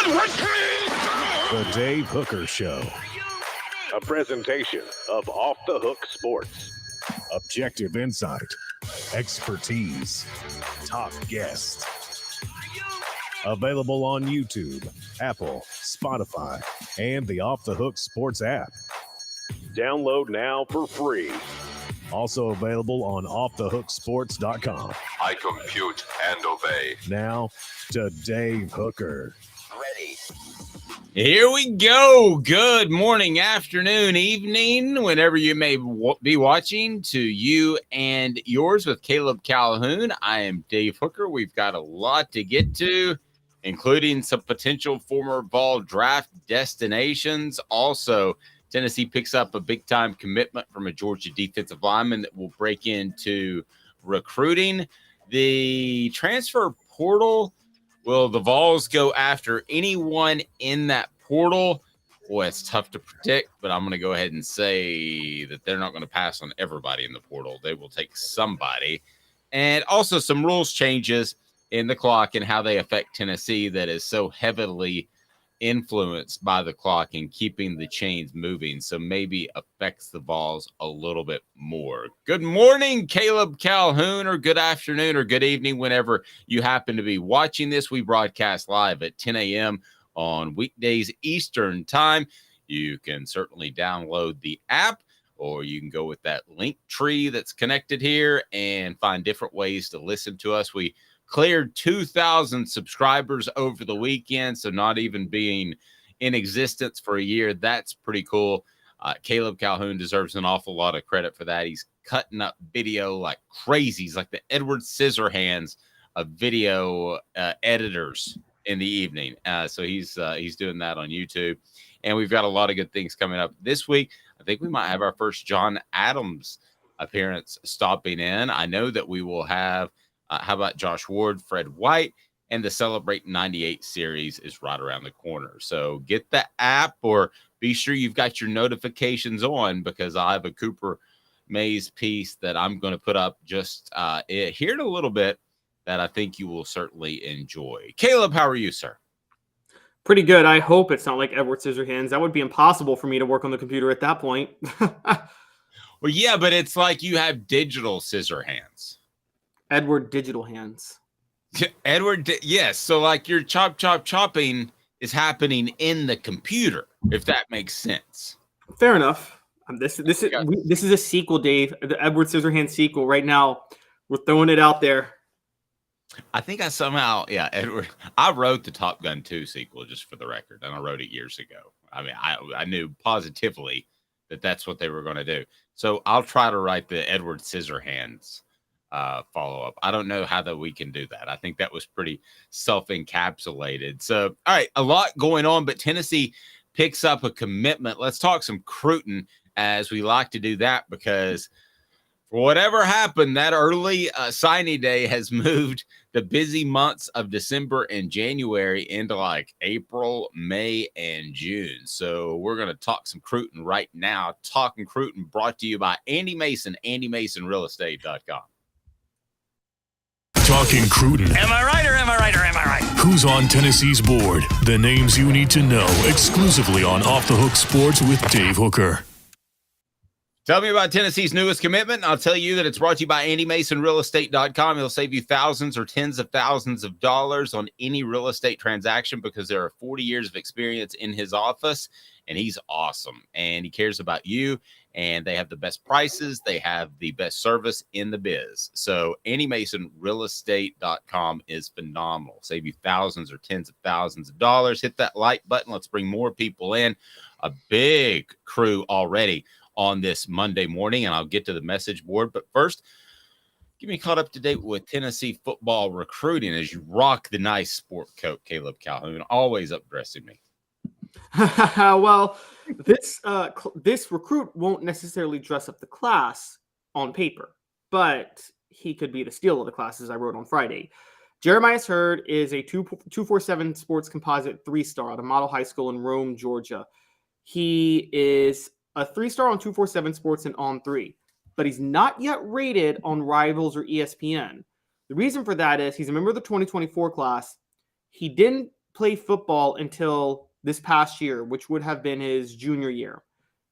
The Dave Hooker Show. A presentation of Off the Hook Sports. Objective insight, expertise, top guests. Available on YouTube, Apple, Spotify, and the Off the Hook Sports app. Download now for free. Also available on offthehooksports.com. I compute and obey. Now to Dave Hooker. Ready. Here we go. Good morning, afternoon, evening, whenever you may be watching, to you and yours with Caleb Caloun. I am Dave Hooker. We've got a lot to get to, including some potential former Vol draft destinations. Also, Tennessee picks up a big-time commitment from a Georgia defensive lineman that will break into recruiting. The transfer portal, will the Vols go after anyone in that portal? Boy, it's tough to predict, but I'm going to go ahead and say that they're not going to pass on everybody in the portal. They will take somebody. And also some rules changes in the clock and how they affect Tennessee that is so heavily influenced by the clock and keeping the chains moving, so maybe affects the Vols a little bit more. Good morning, Caleb Caloun, or good afternoon or good evening whenever you happen to be watching this. We broadcast live at 10 a.m. on weekdays Eastern time. You can certainly download the app, or you can go with that link tree that's connected here and find different ways to listen to us. We cleared 2,000 subscribers over the weekend, so not even being in existence for a year. That's pretty cool. Caleb Caloun deserves an awful lot of credit for that. He's cutting up video like crazy. He's like the Edward Scissorhands of video editors in the evening. So he's doing that on YouTube. And we've got a lot of good things coming up this week. I think we might have our first John Adams appearance stopping in. I know that we will have how about Josh Ward, Fred White, and the Celebrate 98 series is right around the corner. So get the app, or be sure you've got your notifications on, because I have a Cooper Mays piece that I'm going to put up just here in a little bit that I think you will certainly enjoy. Caleb, how are you, sir? Pretty good. I hope it's not like Edward Scissorhands. That would be impossible for me to work on the computer at that point. Well, yeah, but it's like you have digital scissor hands. Edward Digital Hands. Edward, yes. So like your chopping is happening in the computer, if that makes sense. Fair enough. This is a sequel, Dave. The Edward Scissorhands sequel. Right now, we're throwing it out there. I think I somehow, Edward. I wrote the Top Gun 2 sequel, just for the record, and I wrote it years ago. I mean, I knew positively that that's what they were going to do. So I'll try to write the Edward Scissorhands follow-up. I don't know how that we can do that. I think that was pretty self-encapsulated. So, all right, a lot going on, but Tennessee picks up a commitment. Let's talk some Cruton, as we like to do that, because for whatever happened, that early signing day has moved the busy months of December and January into like April, May, and June. So we're going to talk some Cruton right now. Talking Cruton brought to you by Andy Mason, AndyMasonRealEstate.com. Talking Cruton. Am I right or am I right or am I right? Who's on Tennessee's board? The names you need to know, exclusively on Off the Hook Sports with Dave Hooker. Tell me about Tennessee's newest commitment. I'll tell you that it's brought to you by AndyMasonRealEstate.com. It'll save you thousands or tens of thousands of dollars on any real estate transaction, because there are 40 years of experience in his office, and he's awesome. And he cares about you, and they have the best prices. They have the best service in the biz. So AndyMasonRealEstate.com is phenomenal. Save you thousands or tens of thousands of dollars. Hit that like button. Let's bring more people in. A big crew already on this Monday morning, and I'll get to the message board. But first, get me caught up to date with Tennessee football recruiting as you rock the nice sport coat, Caleb Caloun, always updressing me. Well, this recruit won't necessarily dress up the class on paper, but he could be the steal of the class, as I wrote on Friday. Jeremias Heard is a 247 sports composite 3-star out of Model High School in Rome, Georgia. He is a 3-star on 247 Sports and On3, but he's not yet rated on Rivals or ESPN. The reason for that is he's a member of the 2024 class. He didn't play football until this past year, which would have been his junior year.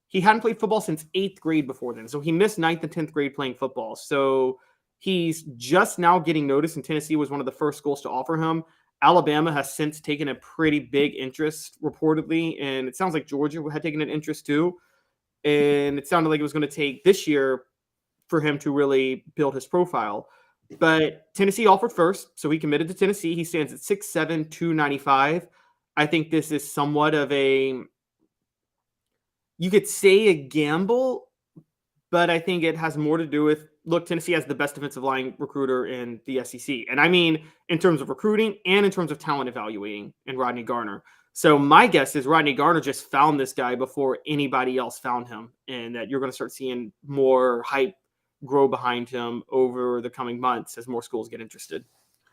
He hadn't played football since 8th grade before then. So he missed 9th and 10th grade playing football. So he's just now getting noticed, and Tennessee was one of the first schools to offer him. Alabama has since taken a pretty big interest, reportedly, and it sounds like Georgia had taken an interest too. And it sounded like it was going to take this year for him to really build his profile. But Tennessee offered first, so he committed to Tennessee. He stands at 6'7", 295. I think this is somewhat of a, you could say a gamble, but I think it has more to do with, look, Tennessee has the best defensive line recruiter in the SEC. And I mean, in terms of recruiting and in terms of talent evaluating in Rodney Garner. So my guess is Rodney Garner just found this guy before anybody else found him, and that you're going to start seeing more hype grow behind him over the coming months as more schools get interested.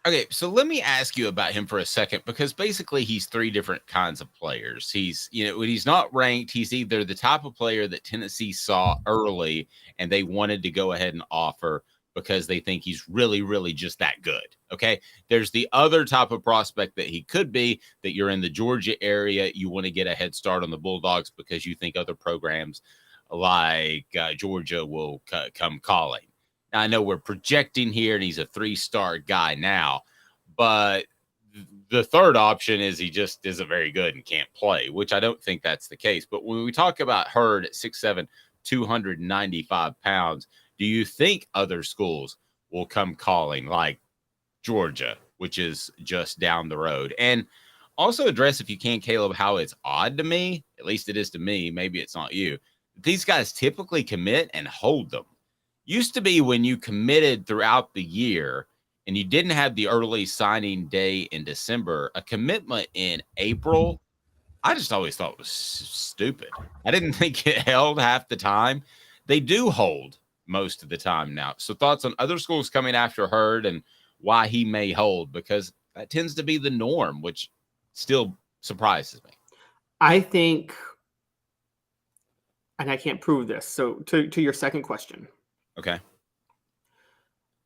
Okay, so let me ask you about him for a second, because basically he's three different kinds of players. He's, when he's not ranked, he's either the type of player that Tennessee saw early and they wanted to go ahead and offer because they think he's really, really just that good. Okay, there's the other type of prospect that he could be, that you're in the Georgia area, you want to get a head start on the Bulldogs because you think other programs like Georgia will come calling. Now, I know we're projecting here, and he's a 3-star guy now, but the third option is he just isn't very good and can't play, which I don't think that's the case. But when we talk about Heard at 6'7", 295 pounds, do you think other schools will come calling, like Georgia, which is just down the road? And also address, if you can, Caleb, how it's odd to me, at least it is to me, maybe it's not you, these guys typically commit and hold them. Used to be when you committed throughout the year and you didn't have the early signing day in December, a commitment in April, I just always thought was stupid. I didn't think it held half the time. They do hold most of the time now. So thoughts on other schools coming after Heard and why he may hold, because that tends to be the norm, which still surprises me. I think, and I can't prove this, so to your second question. Okay.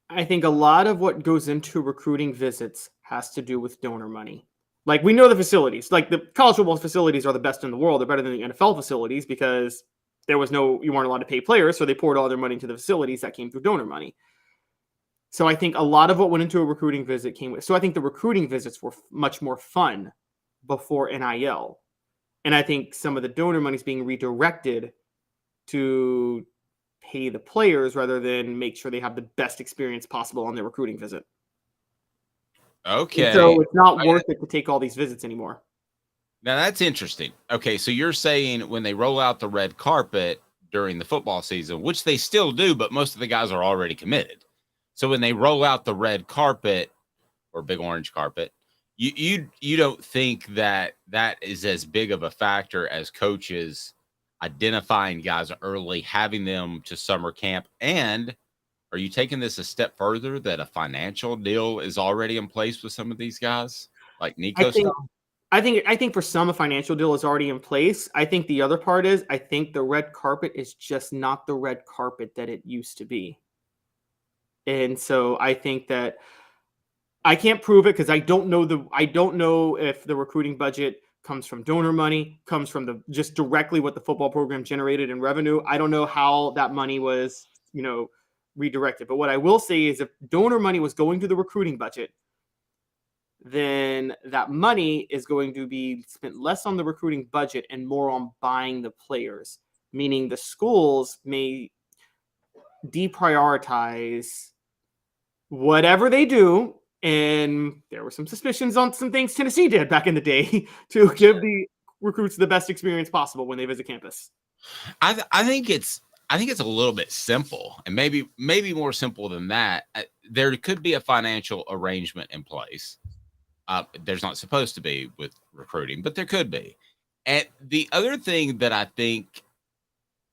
I think a lot of what goes into recruiting visits has to do with donor money. Like, we know the facilities, like the college football facilities are the best in the world. They're better than the NFL facilities because you weren't allowed to pay players. So they poured all their money into the facilities that came through donor money. So I think a lot of what went into a recruiting visit came with. So I think the recruiting visits were much more fun before NIL. And I think some of the donor money is being redirected to pay the players rather than make sure they have the best experience possible on their recruiting visit. Okay. And so it's not worth it to take all these visits anymore. Now that's interesting. Okay, so you're saying when they roll out the red carpet during the football season, which they still do, but most of the guys are already committed. So when they roll out the red carpet or big orange carpet, you don't think that is as big of a factor as coaches identifying guys early, having them to summer camp? And are you taking this a step further that a financial deal is already in place with some of these guys, like Nico? I think for some, a financial deal is already in place. I think the other part is, I think the red carpet is just not the red carpet that it used to be. And so I think that I can't prove it because I don't know if the recruiting budget comes from donor money, comes from just directly what the football program generated in revenue. I don't know how that money was, redirected. But what I will say is, if donor money was going to the recruiting budget, then that money is going to be spent less on the recruiting budget and more on buying the players, meaning the schools may deprioritize whatever they do. And there were some suspicions on some things Tennessee did back in the day to give the recruits the best experience possible when they visit campus. I think it's a little bit simple, and maybe more simple than that. There could be a financial arrangement in place. There's not supposed to be with recruiting, but there could be. And the other thing that I think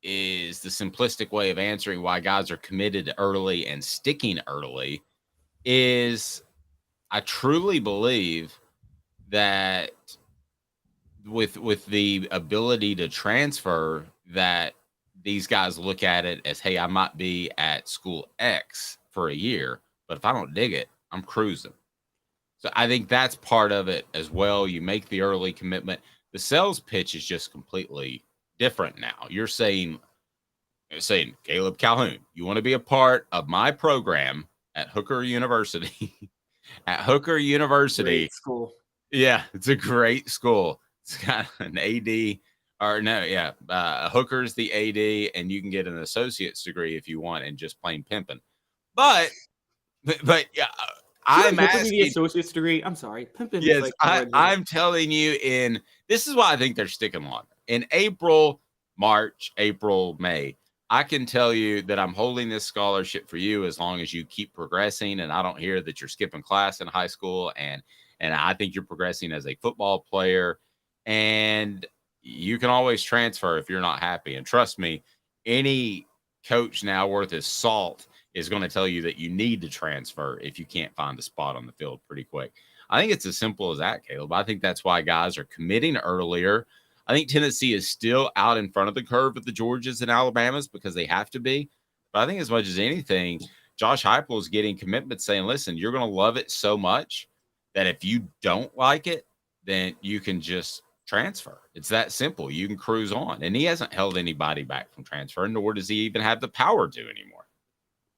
is the simplistic way of answering why guys are committed early and sticking early is, I truly believe that with the ability to transfer, that these guys look at it as, hey, I might be at school X for a year, but if I don't dig it, I'm cruising. So I think that's part of it as well. You make the early commitment. The sales pitch is just completely different now. You're saying, Caleb Calhoun, you want to be a part of my program at Hooker University. At Hooker University. Great school. Yeah, it's a great school. It's got an AD, or no, yeah, Hooker's the AD, and you can get an associate's degree if you want, and just plain pimping. But yeah, I'm asking the associate's degree. I'm sorry, pimping. Yes, I'm telling you, this is why I think they're sticking longer. In March, April, May, I can tell you that I'm holding this scholarship for you as long as you keep progressing, and I don't hear that you're skipping class in high school, and I think you're progressing as a football player, and you can always transfer if you're not happy. And trust me, any coach now worth his salt is going to tell you that you need to transfer if you can't find a spot on the field pretty quick. I think it's as simple as that, Caleb. I think that's why guys are committing earlier. I think Tennessee is still out in front of the curve of the Georgias and Alabamas because they have to be. But I think as much as anything, Josh Heupel is getting commitments saying, listen, you're going to love it so much that if you don't like it, then you can just transfer. It's that simple. You can cruise on. And he hasn't held anybody back from transferring, nor does he even have the power to anymore.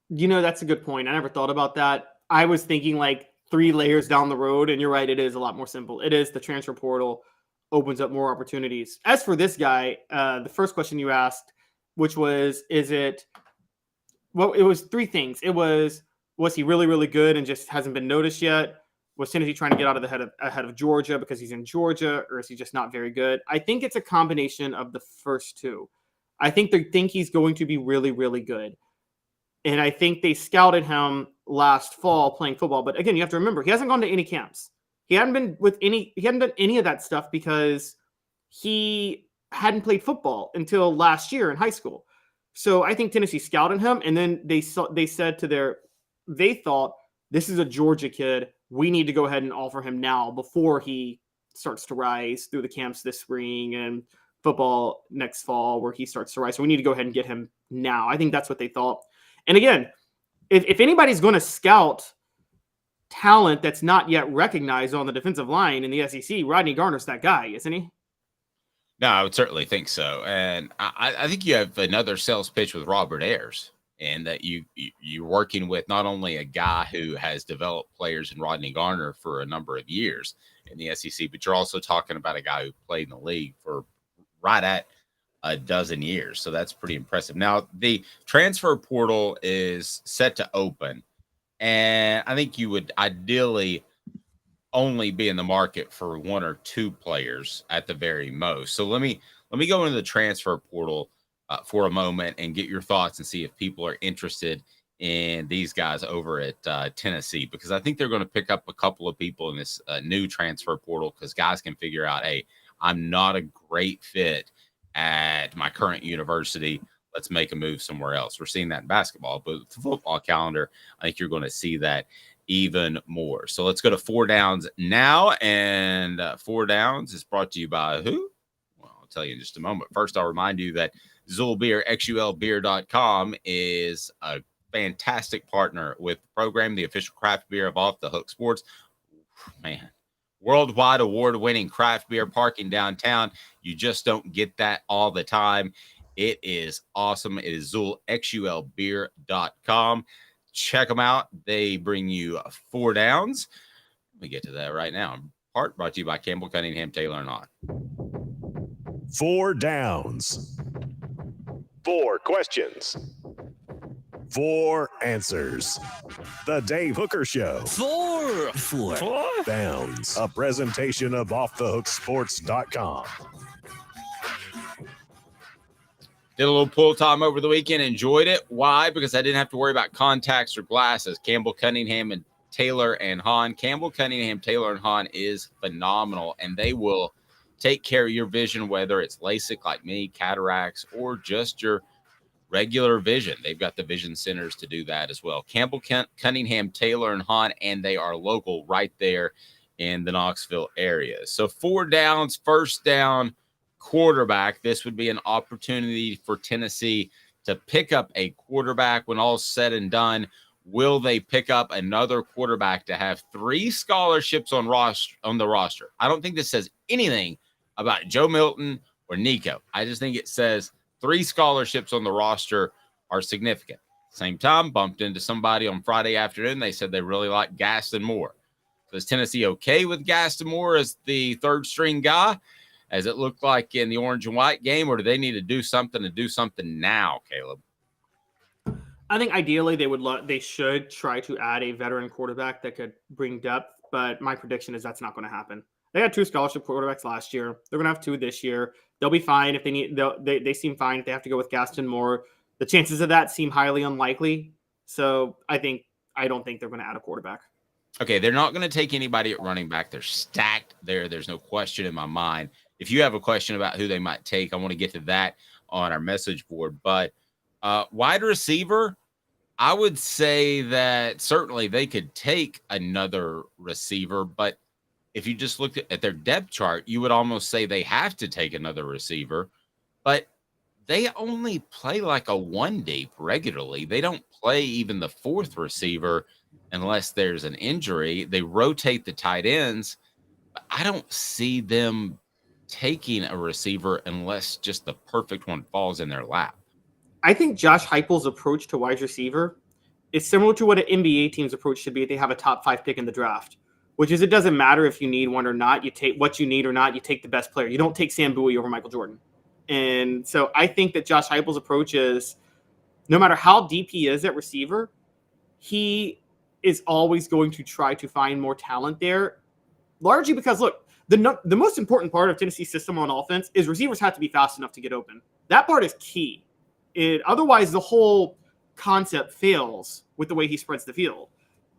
That's a good point. I never thought about that. I was thinking like 3 layers down the road, and you're right. It is a lot more simple. It is the transfer portal opens up more opportunities. As for this guy, the first question you asked, which was, it was 3 things. It was he really, really good and just hasn't been noticed yet? Was Tennessee trying to get out of the ahead of Georgia because he's in Georgia, or is he just not very good? I think it's a combination of the first 2. I think they think he's going to be really, really good. And I think they scouted him last fall playing football. But again, you have to remember, he hasn't gone to any camps. He hadn't done any of that stuff because he hadn't played football until last year in high school. So I think Tennessee scouted him, and then they thought this is a Georgia kid. We need to go ahead and offer him now before he starts to rise through the camps this spring and football next fall where he starts to rise. So we need to go ahead and get him now. I think that's what they thought. And again, if anybody's going to scout talent that's not yet recognized on the defensive line in the SEC, Rodney Garner's that guy, isn't he? No, I would certainly think so. And I think you have another sales pitch with Robert Ayers, and that you're working with not only a guy who has developed players in Rodney Garner for a number of years in the SEC, but you're also talking about a guy who played in the league for right at a dozen years. So that's pretty impressive. Now, the transfer portal is set to open, and I think you would ideally only be in the market for 1 or 2 players at the very most. So let me go into the transfer portal for a moment and get your thoughts and see if people are interested in these guys over at Tennessee, because I think they're going to pick up a couple of people in this new transfer portal, because guys can figure out, hey, I'm not a great fit at my current university. Let's make a move somewhere else. We're seeing that in basketball, but with the football calendar, I think you're going to see that even more. So let's go to 4 Downs now. And 4 Downs is brought to you by who? Well, I'll tell you in just a moment. First, I'll remind you that Zul Beer, XULbeer.com, is a fantastic partner with the program, the official craft beer of Off the Hook Sports. Man, worldwide award-winning craft beer, parking downtown. You just don't get that all the time. It is awesome. It is Zul, XULbeer.com. Check them out. They bring you 4 Downs. Let me get to that right now. Part brought to you by Campbell, Cunningham, Taylor, and Hahn. 4 Downs. 4 questions. 4 answers. The Dave Hooker Show. 4 Downs. A presentation of OffTheHookSports.com. Did a little pull time over the weekend. Enjoyed it. Why? Because I didn't have to worry about contacts or glasses. Campbell, Cunningham, and Taylor and Hahn. Campbell, Cunningham, Taylor, and Hahn is phenomenal, and they will take care of your vision, whether it's LASIK like me, cataracts, or just your regular vision. They've got the vision centers to do that as well. Campbell, Cunningham, Taylor, and Hahn, and they are local right there in the Knoxville area. So 4 Downs, first down, quarterback. This would be an opportunity for Tennessee to pick up a quarterback when all's said and done. will they pick up another quarterback to have 3 scholarships on the roster? I don't think this says anything about Joe Milton or Nico. I just think it says 3 scholarships on the roster are significant. Same time, bumped into somebody on Friday afternoon. They said they really like Gaston Moore. So is Tennessee okay with Gaston Moore as the third string guy, as it looked like in the orange and white game, or do they need to do something now, Caleb? I think ideally they should try to add a veteran quarterback that could bring depth, but my prediction is that's not going to happen. They had 2 scholarship quarterbacks last year. They're going to have 2 this year. They'll be fine if they need. They seem fine if they have to go with Gaston Moore. The chances of that seem highly unlikely. So I don't think they're going to add a quarterback. Okay, they're not going to take anybody at running back. They're stacked there. There's no question in my mind. If you have a question about who they might take, I want to get to that on our message board. But wide receiver, I would say that certainly they could take another receiver. But if you just looked at their depth chart, you would almost say they have to take another receiver. But they only play like a 1 deep regularly. They don't play even the 4th receiver unless there's an injury. They rotate the tight ends. But I don't see them taking a receiver unless just the perfect one falls in their lap. I think Josh Heupel's approach to wide receiver is similar to what an NBA team's approach should be if they have a top 5 pick in the draft, which is it doesn't matter if you need one or not. You take what you need or not. You take the best player. You don't take Sam Bowie over Michael Jordan. And so I think that Josh Heupel's approach is no matter how deep he is at receiver, he is always going to try to find more talent there, largely because, look, the most important part of Tennessee's system on offense is receivers have to be fast enough to get open. That part is key. Otherwise, the whole concept fails with the way he spreads the field.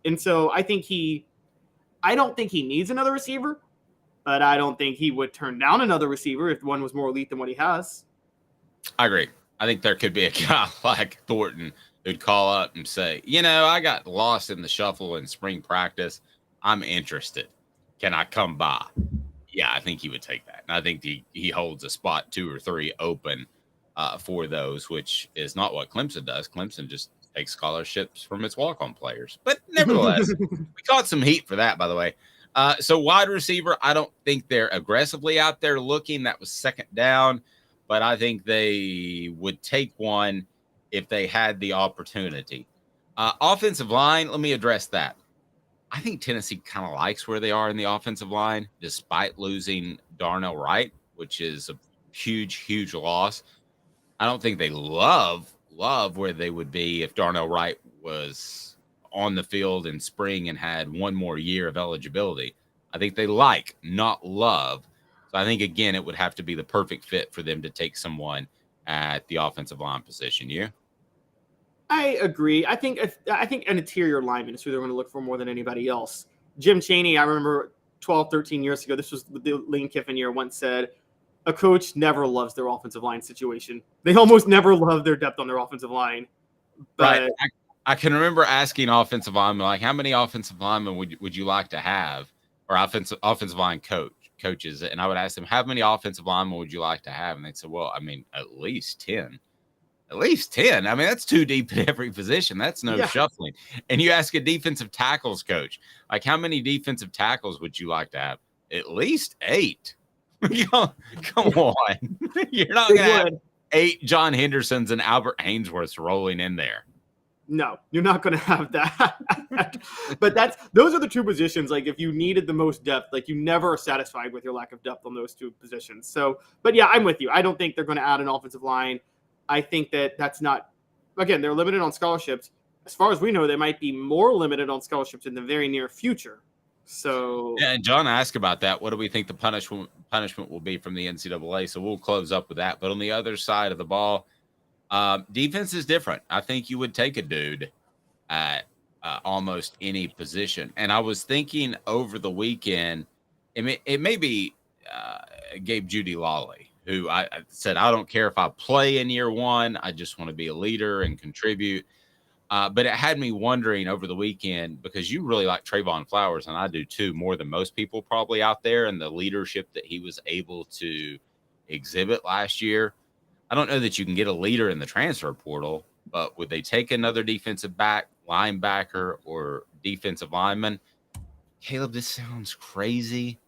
And so I don't think he needs another receiver, but I don't think he would turn down another receiver if one was more elite than what he has. I agree. I think there could be a guy like Thornton who'd call up and say, I got lost in the shuffle in spring practice. I'm interested. Can I come by? Yeah, I think he would take that. And I think he holds a spot 2 or 3 open for those, which is not what Clemson does. Clemson just takes scholarships from its walk-on players. But nevertheless, we caught some heat for that, by the way. So wide receiver, I don't think they're aggressively out there looking. That was second down. But I think they would take one if they had the opportunity. Offensive line, let me address that. I think Tennessee kind of likes where they are in the offensive line, despite losing Darnell Wright, which is a huge, huge loss. I don't think they love where they would be if Darnell Wright was on the field in spring and had one more year of eligibility. I think they like, not love. So I think, again, it would have to be the perfect fit for them to take someone at the offensive line position. You? I agree. I think an interior lineman is who they're going to look for more than anybody else. Jim Chaney, I remember 12, 13 years ago, this was the Lane Kiffin year, once said, a coach never loves their offensive line situation. They almost never love their depth on their offensive line. But right. I can remember asking offensive linemen, like, how many offensive linemen would you like to have, or offensive line coaches? And I would ask them, how many offensive linemen would you like to have? And they'd say, well, I mean, at least 10. At least 10. I mean, that's 2 deep at every position. That's no shuffling. And you ask a defensive tackles coach, like, how many defensive tackles would you like to have? At least 8. Come on. You're not going to have 8 John Hendersons and Albert Hainsworths rolling in there. No, you're not going to have that. But those are the 2 positions. Like, if you needed the most depth, like, you never are satisfied with your lack of depth on those 2 positions. So, but yeah, I'm with you. I don't think they're going to add an offensive line. I think that's not, again, they're limited on scholarships. As far as we know, they might be more limited on scholarships in the very near future. So, yeah, and John asked about that. What do we think the punishment will be from the NCAA? So we'll close up with that. But on the other side of the ball, defense is different. I think you would take a dude at almost any position. And I was thinking over the weekend, it may be Gabe Judy Lawley, who I said, I don't care if I play in year 1. I just want to be a leader and contribute. But it had me wondering over the weekend, because you really like Trayvon Flowers, and I do too, more than most people probably out there, and the leadership that he was able to exhibit last year. I don't know that you can get a leader in the transfer portal, but would they take another defensive back linebacker or defensive lineman. Caleb, this sounds crazy.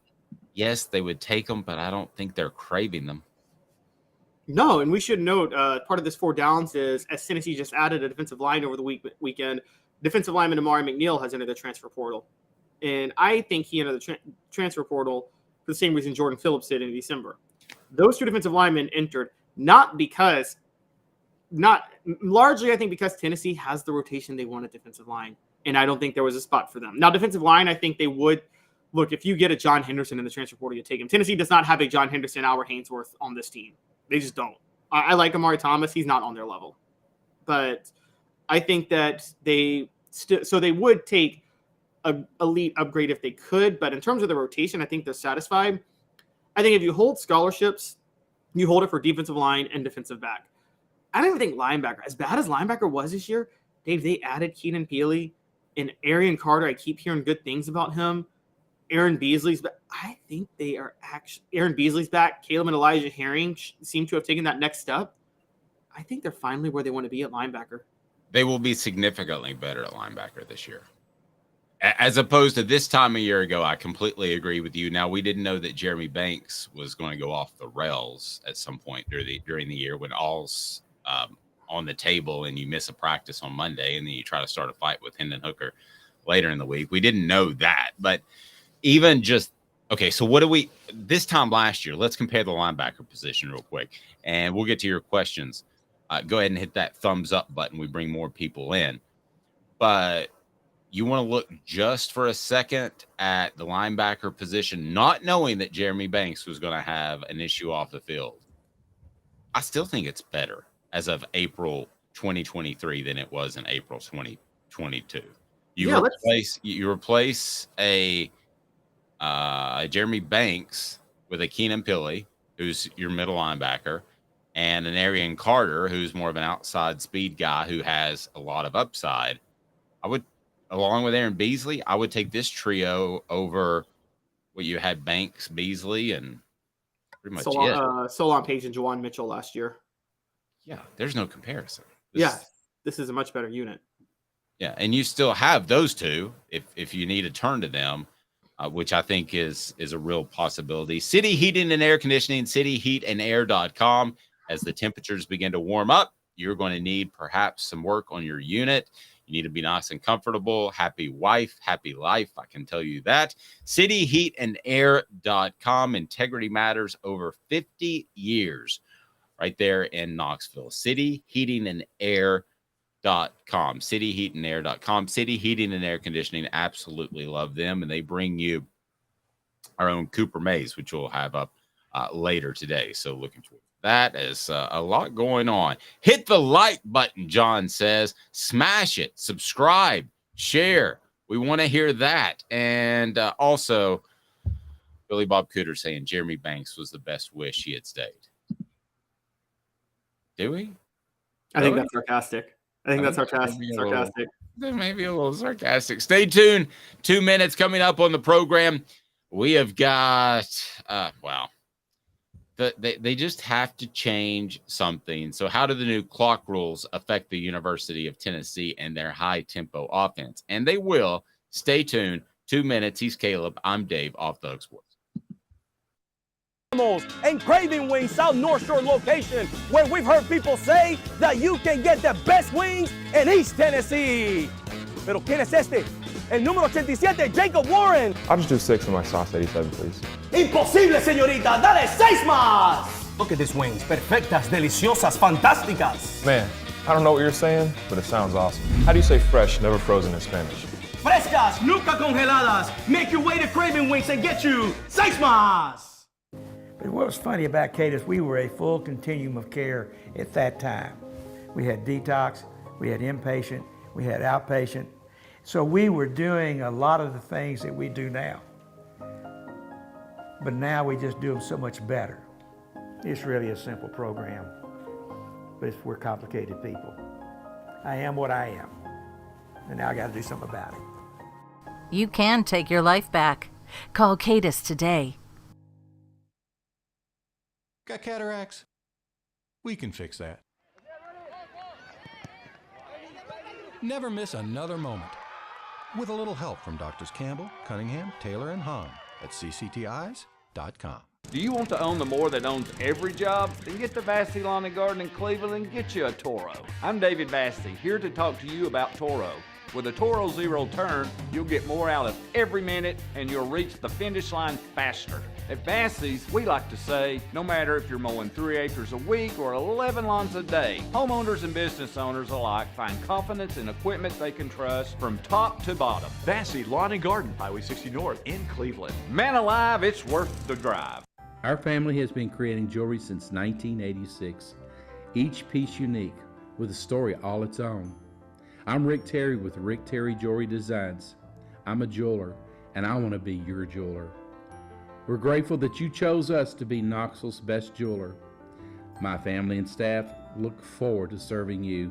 Yes, they would take them, but I don't think they're craving them. No, and we should note part of this 4 downs is, as Tennessee just added a defensive line over the weekend, defensive lineman Amari McNeil has entered the transfer portal. And I think he entered the transfer portal for the same reason Jordan Phillips did in December. Those 2 defensive linemen entered largely, I think, because Tennessee has the rotation they want at defensive line. And I don't think there was a spot for them. Now, defensive line, I think they would. Look, if you get a John Henderson in the transfer portal, you take him. Tennessee does not have a John Henderson, Albert Haynesworth on this team. They just don't. I like Amari Thomas. He's not on their level. But I think that they would take a elite upgrade if they could. But in terms of the rotation, I think they're satisfied. I think if you hold scholarships, you hold it for defensive line and defensive back. I don't even think linebacker, as bad as linebacker was this year, Dave, they added Keenan Peely and Arian Carter. I keep hearing good things about him. Aaron Beasley's back. I think they are actually Aaron Beasley's back. Caleb and Elijah Herring seem to have taken that next step. I think they're finally where they want to be at linebacker. They will be significantly better at linebacker this year. As opposed to this time a year ago, I completely agree with you. Now, we didn't know that Jeremy Banks was going to go off the rails at some point during the year when all's on the table and you miss a practice on Monday and then you try to start a fight with Hendon Hooker later in the week. We didn't know that, but even just okay. So what do we this time last year? Let's compare the linebacker position real quick, and we'll get to your questions. Go ahead and hit that thumbs up button. We bring more people in, but you want to look just for a second at the linebacker position, not knowing that Jeremy Banks was going to have an issue off the field. I still think it's better as of April 2023 than it was in April 2022. You replace a Jeremy Banks with a Keenan Peely, who's your middle linebacker, and an Arian Carter, who's more of an outside speed guy who has a lot of upside. I would, along with Aaron Beasley, I would take this trio over what you had Banks, Beasley, and pretty much Solon Page and Juwan Mitchell last year. Yeah, there's no comparison. This is a much better unit. Yeah, and you still have those two if you need to turn to them, which I think is a real possibility. City Heating and Air Conditioning, cityheatandair.com. As the temperatures begin to warm up, you're going to need perhaps some work on your unit. You need to be nice and comfortable. Happy wife, happy life. I can tell you that. Cityheatandair.com. Integrity matters over 50 years right there in Knoxville. Cityheatandair.com. Cityheatandair.com. City Heating and Air Conditioning. Absolutely love them. And they bring you our own Cooper Maze, which we'll have up later today. So looking forward. That is a lot going on. Hit the like button, John says. Smash it. Subscribe. Share. We want to hear that. And also, Billy Bob Cooter saying Jeremy Banks was the best wish he had stayed. Do we? I think that's sarcastic. I think that's sarcastic. Maybe a little sarcastic. Stay tuned. 2 minutes coming up on the program. We have got, They just have to change something. So how do the new clock rules affect the University of Tennessee and their high-tempo offense? And they will. Stay tuned. 2 minutes. He's Caleb. I'm Dave, Off the Hook Sports. And Craving Wings South North Shore location, where we've heard people say that you can get the best wings in East Tennessee. Pero ¿quién es este? El número 87, Jacob Warren. I'll just do 6 on my sauce 87, please. Imposible, señorita. Dale 6 más. Look at these wings. Perfectas, deliciosas, fantásticas. Man, I don't know what you're saying, but it sounds awesome. How do you say fresh, never frozen in Spanish? Frescas, nunca congeladas. Make your way to Craving Wings and get you 6 más. But what was funny about Kate is we were a full continuum of care at that time. We had detox, we had inpatient, we had outpatient. So we were doing a lot of the things that we do now. But now we just do them so much better. It's really a simple program, but we're complicated people. I am what I am, and now I got to do something about it. You can take your life back. Call Cadis today. Got cataracts? We can fix that. Never miss another moment. With a little help from Doctors Campbell, Cunningham, Taylor, and Hahn at cctis.com. Do you want to own the more that owns every job? Then get to Vassy Lawn and Garden in Cleveland and get you a Toro. I'm David Vassy, here to talk to you about Toro. With a Toro Zero Turn, you'll get more out of every minute and you'll reach the finish line faster. At Vassy's, we like to say, no matter if you're mowing 3 acres a week or 11 lawns a day, homeowners and business owners alike find confidence in equipment they can trust from top to bottom. Vassy Lawn and Garden, Highway 60 North in Cleveland. Man alive, it's worth the drive. Our family has been creating jewelry since 1986, each piece unique with a story all its own. I'm Rick Terry with Rick Terry Jewelry Designs. I'm a jeweler, and I want to be your jeweler. We're grateful that you chose us to be Knoxville's best jeweler. My family and staff look forward to serving you.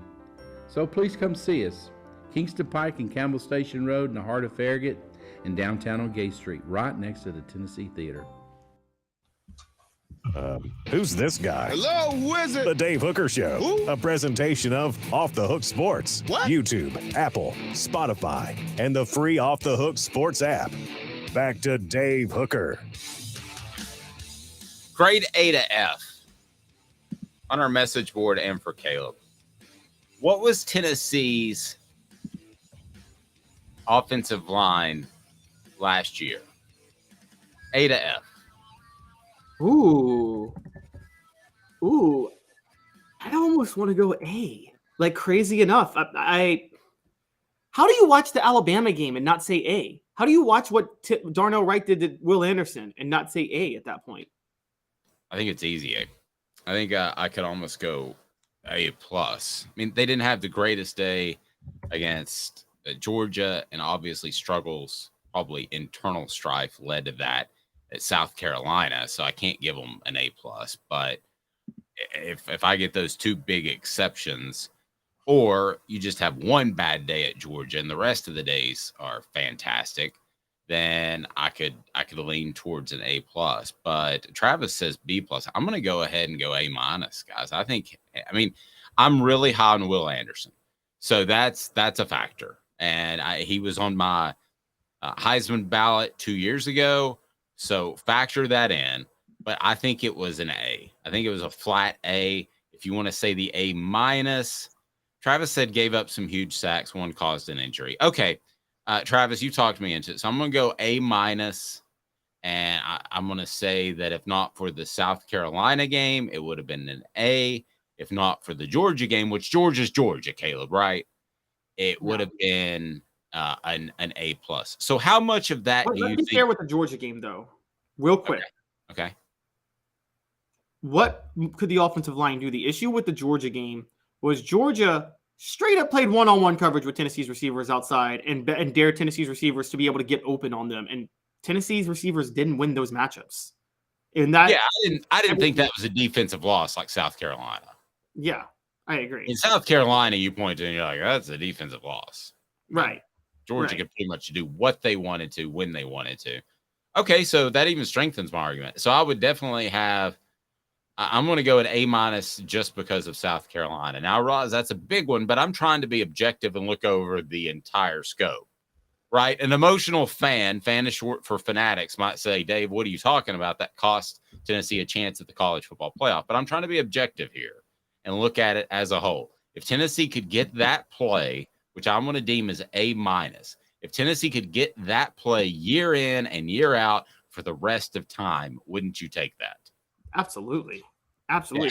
So please come see us. Kingston Pike and Campbell Station Road in the heart of Farragut and downtown on Gay Street, right next to the Tennessee Theater. Who's this guy? Hello, wizard. The Dave Hooker Show. Who? A presentation of Off the Hook Sports. What? YouTube, Apple, Spotify, and the free Off the Hook Sports app. Back to Dave Hooker. Grade A to F on our message board and for Caleb. What was Tennessee's offensive line last year? A to F. Ooh. I almost want to go A. Like, crazy enough. How do you watch the Alabama game and not say A? How do you watch what Darnell Wright did to Will Anderson and not say A at that point? I think it's easy A. I think I could almost go A plus. I mean, they didn't have the greatest day against Georgia, and obviously struggles, probably internal strife led to that at South Carolina. So I can't give them an A plus. But if I get those two big exceptions, or you just have one bad day at Georgia and the rest of the days are fantastic, then I could lean towards an A plus. But Travis says B plus. I'm going to go ahead and go A minus, guys. I mean, I'm really high on Will Anderson, so that's a factor. And he was on my Heisman ballot 2 years ago, so factor that in. But I think it was an A. I think it was a flat A. If you want to say the A minus, Travis said gave up some huge sacks. One caused an injury. Okay. Travis, you talked me into it. So I'm going to go A minus, and I'm going to say that if not for the South Carolina game, it would have been an A. If not for the Georgia game, which Georgia's Georgia, Caleb, right? It would have been an A plus. So how much of that do you think? Let me share with the Georgia game, though, real quick. Okay. What could the offensive line do? The issue with the Georgia game was Georgia straight up played one-on-one coverage with Tennessee's receivers outside and dared Tennessee's receivers to be able to get open on them. And Tennessee's receivers didn't win those matchups. And that, I didn't think that was a defensive loss like South Carolina. Yeah, I agree. In South Carolina, you point to and you're like, that's a defensive loss. Right. Georgia could pretty much do what they wanted to when they wanted to. Okay, so that even strengthens my argument. So I would definitely I'm going to go at A minus just because of South Carolina. Now, Roz, that's a big one, but I'm trying to be objective and look over the entire scope, right? An emotional fan is short for fanatics, might say, Dave, what are you talking about? That cost Tennessee a chance at the college football playoff. But I'm trying to be objective here and look at it as a whole. If Tennessee could get that play, which I'm going to deem as A minus, if Tennessee could get that play year in and year out for the rest of time, wouldn't you take that? Absolutely. Absolutely.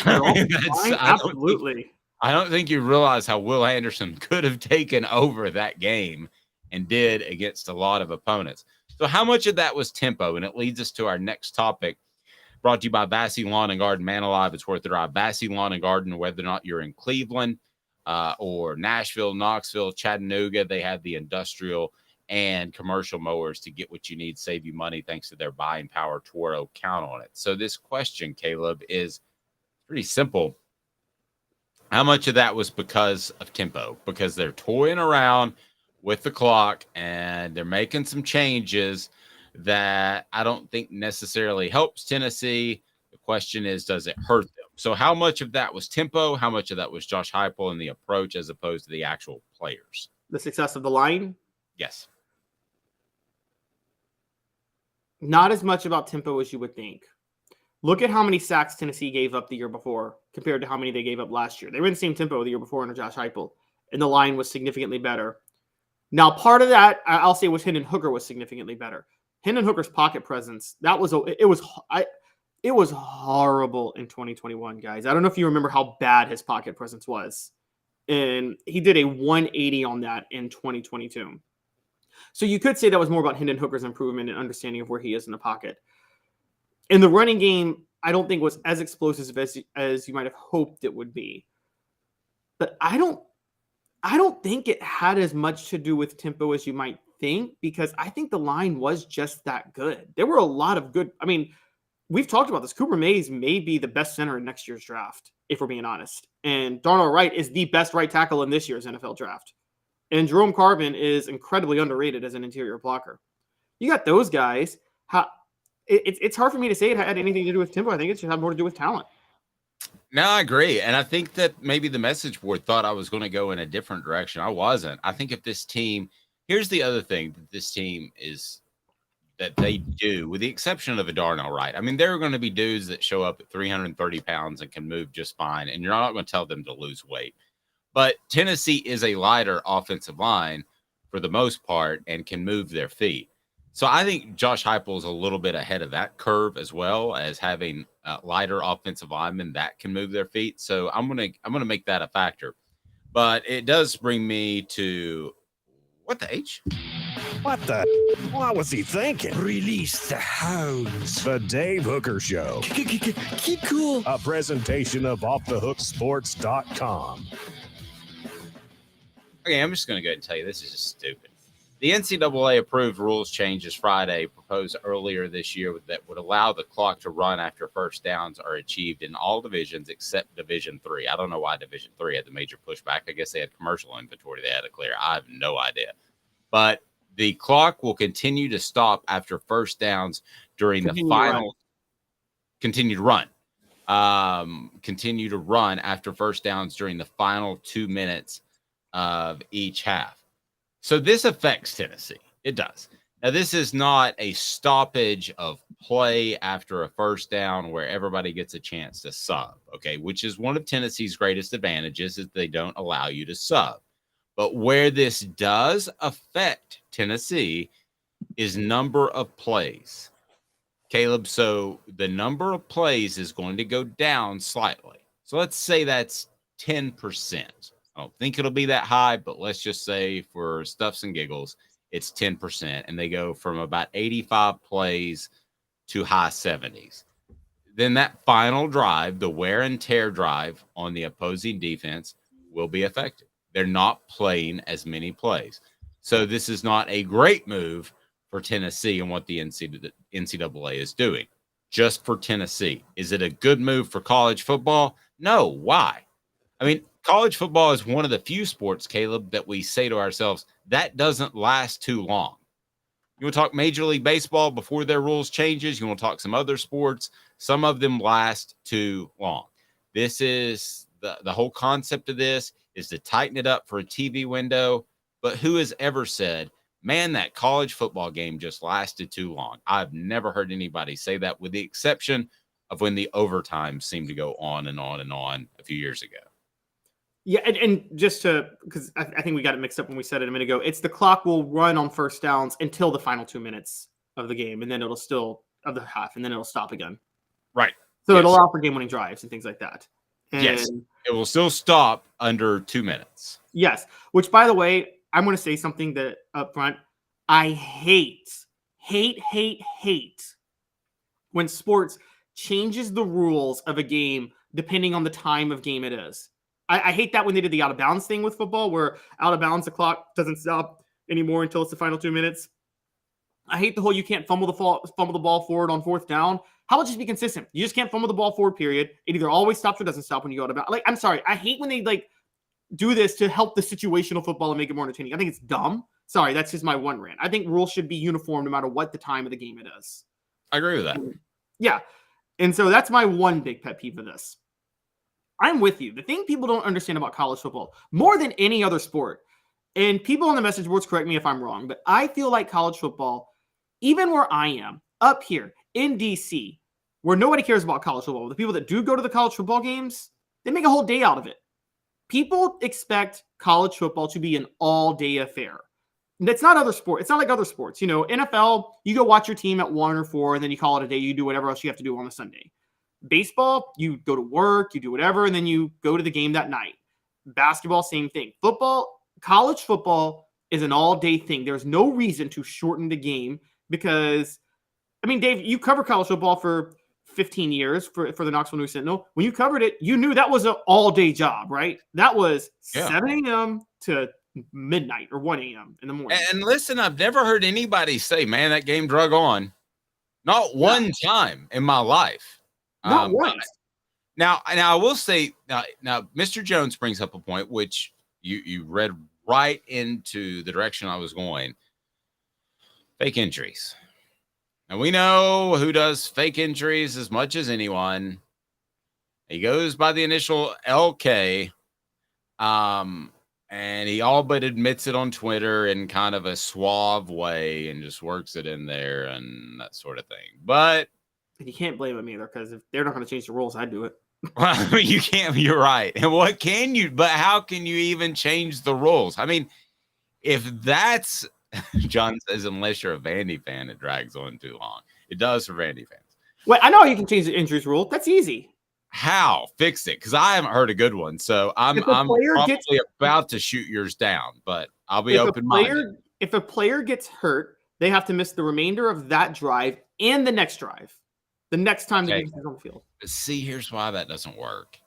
Absolutely. I don't think you realize how Will Anderson could have taken over that game and did against a lot of opponents. So how much of that was tempo? And it leads us to our next topic, brought to you by Vassy Lawn and Garden. Man alive, it's worth the drive. Vassy Lawn and Garden, whether or not you're in Cleveland or Nashville, Knoxville, Chattanooga, they have the industrial and commercial mowers to get what you need, save you money thanks to their buying power. Toro, count on it. So this question, Caleb, is pretty simple. How much of that was because of tempo? Because they're toying around with the clock and they're making some changes that I don't think necessarily helps Tennessee. The question is, does it hurt them? So how much of that was tempo? How much of that was Josh Heupel and the approach as opposed to the actual players? The success of the line? Yes. Not as much about tempo as you would think. Look at how many sacks Tennessee gave up the year before compared to how many they gave up last year. They were in the same tempo the year before under Josh Heupel, and the line was significantly better. Now, part of that, I'll say, was Hendon Hooker was significantly better. Hendon Hooker's pocket presence, it was horrible in 2021, guys. I don't know if you remember how bad his pocket presence was. And he did a 180 on that in 2022. So you could say that was more about Hendon Hooker's improvement and understanding of where he is in the pocket. In the running game, I don't think was as explosive as you might have hoped it would be. But I don't think it had as much to do with tempo as you might think, because I think the line was just that good. There were a lot of good. I mean, we've talked about this. Cooper Mays may be the best center in next year's draft, if we're being honest. And Darnell Wright is the best right tackle in this year's NFL draft. And Jerome Carvin is incredibly underrated as an interior blocker. You got those guys. It's hard for me to say it had anything to do with tempo. I think it should have more to do with talent. No, I agree. And I think that maybe the message board thought I was going to go in a different direction. I wasn't. I think if this team, here's the other thing that this team is that they do, with the exception of a Darnell Wright. I mean, there are going to be dudes that show up at 330 pounds and can move just fine, and you're not going to tell them to lose weight. But Tennessee is a lighter offensive line for the most part and can move their feet. So I think Josh Heupel is a little bit ahead of that curve, as well as having lighter offensive linemen that can move their feet. So I'm gonna make that a factor. But it does bring me to what the H? What the? What was he thinking? Release the hounds. The Dave Hooker Show. Keep cool. A presentation of offthehooksports.com. Okay, I'm just going to go ahead and tell you this is just stupid. The NCAA approved rules changes Friday proposed earlier this year that would allow the clock to run after first downs are achieved in all divisions except Division III. I don't know why Division III had the major pushback. I guess they had commercial inventory they had to clear. I have no idea. But the clock will continue to stop after first downs during the final. Continue to run. Continue to run after first downs during the final 2 minutes of each half. So this affects Tennessee. It does. Now, this is not a stoppage of play after a first down where everybody gets a chance to sub, okay, which is one of Tennessee's greatest advantages is they don't allow you to sub. But where this does affect Tennessee is number of plays. Caleb, so the number of plays is going to go down slightly. So let's say that's 10%. I don't think it'll be that high, but let's just say for stuffs and giggles, it's 10%. And they go from about 85 plays to high 70s. Then that final drive, the wear and tear drive on the opposing defense will be affected. They're not playing as many plays. So this is not a great move for Tennessee and what the NCAA is doing. Just for Tennessee. Is it a good move for college football? No. Why? I mean, college football is one of the few sports, Caleb, that we say to ourselves, that doesn't last too long. You want to talk Major League Baseball before their rules changes? You want to talk some other sports? Some of them last too long. This is the whole concept of this is to tighten it up for a TV window. But who has ever said, man, that college football game just lasted too long? I've never heard anybody say that, with the exception of when the overtime seemed to go on and on and on a few years ago. Yeah, and just to, because I think we got it mixed up when we said it a minute ago, it's the clock will run on first downs until the final 2 minutes of the game, and then it'll still, of the half, and then it'll stop again. Right. So it'll allow for game-winning drives and things like that. And yes, it will still stop under 2 minutes. Yes, which, by the way, I'm going to say something that up front, I hate when sports changes the rules of a game depending on the time of game it is. I hate that when they did the out-of-bounds thing with football, where out-of-bounds, the clock doesn't stop anymore until it's the final 2 minutes. I hate the whole you can't fumble the ball forward on fourth down. How about just be consistent? You just can't fumble the ball forward, period. It either always stops or doesn't stop when you go out-of-bounds. Like, I'm sorry. I hate when they, do this to help the situational football and make it more entertaining. I think it's dumb. Sorry, that's just my one rant. I think rules should be uniform no matter what the time of the game it is. I agree with that. Yeah. And so that's my one big pet peeve of this. I'm with you. The thing people don't understand about college football, more than any other sport, and people on the message boards correct me if I'm wrong, but I feel like college football, even where I am, up here in DC, where nobody cares about college football, the people that do go to the college football games, they make a whole day out of it. People expect college football to be an all-day affair. It's not other sport. It's not like other sports. NFL, you go watch your team at 1 or 4, and then you call it a day. You do whatever else you have to do on a Sunday. Baseball, you go to work, you do whatever, and then you go to the game that night. Basketball, same thing. Football, college football is an all-day thing. There's no reason to shorten the game because, Dave, you cover college football for 15 years for the Knoxville News Sentinel. When you covered it, you knew that was an all-day job, right? That was 7 a.m. to midnight or 1 a.m. in the morning. And listen, I've never heard anybody say, man, that game drug on. Not one time in my life. Not once. Now, I will say, now, Mr. Jones brings up a point which you read right into the direction I was going. Fake injuries. And we know who does fake injuries as much as anyone. He goes by the initial LK. And he all but admits it on Twitter in kind of a suave way and just works it in there and that sort of thing. But you can't blame him either because if they're not going to change the rules, I'd do it. Well, you can't. You're right. And what can you? But how can you even change the rules? If that's John says, unless you're a Vandy fan, it drags on too long. It does for Vandy fans. Wait, I know you can change the injuries rule. That's easy. How? Fix it, because I haven't heard a good one. So I'm probably about to shoot yours down, but I'll be open-minded. If a player gets hurt, they have to miss the remainder of that drive and the next drive. The next time the defense is on the field. See, here's why that doesn't work.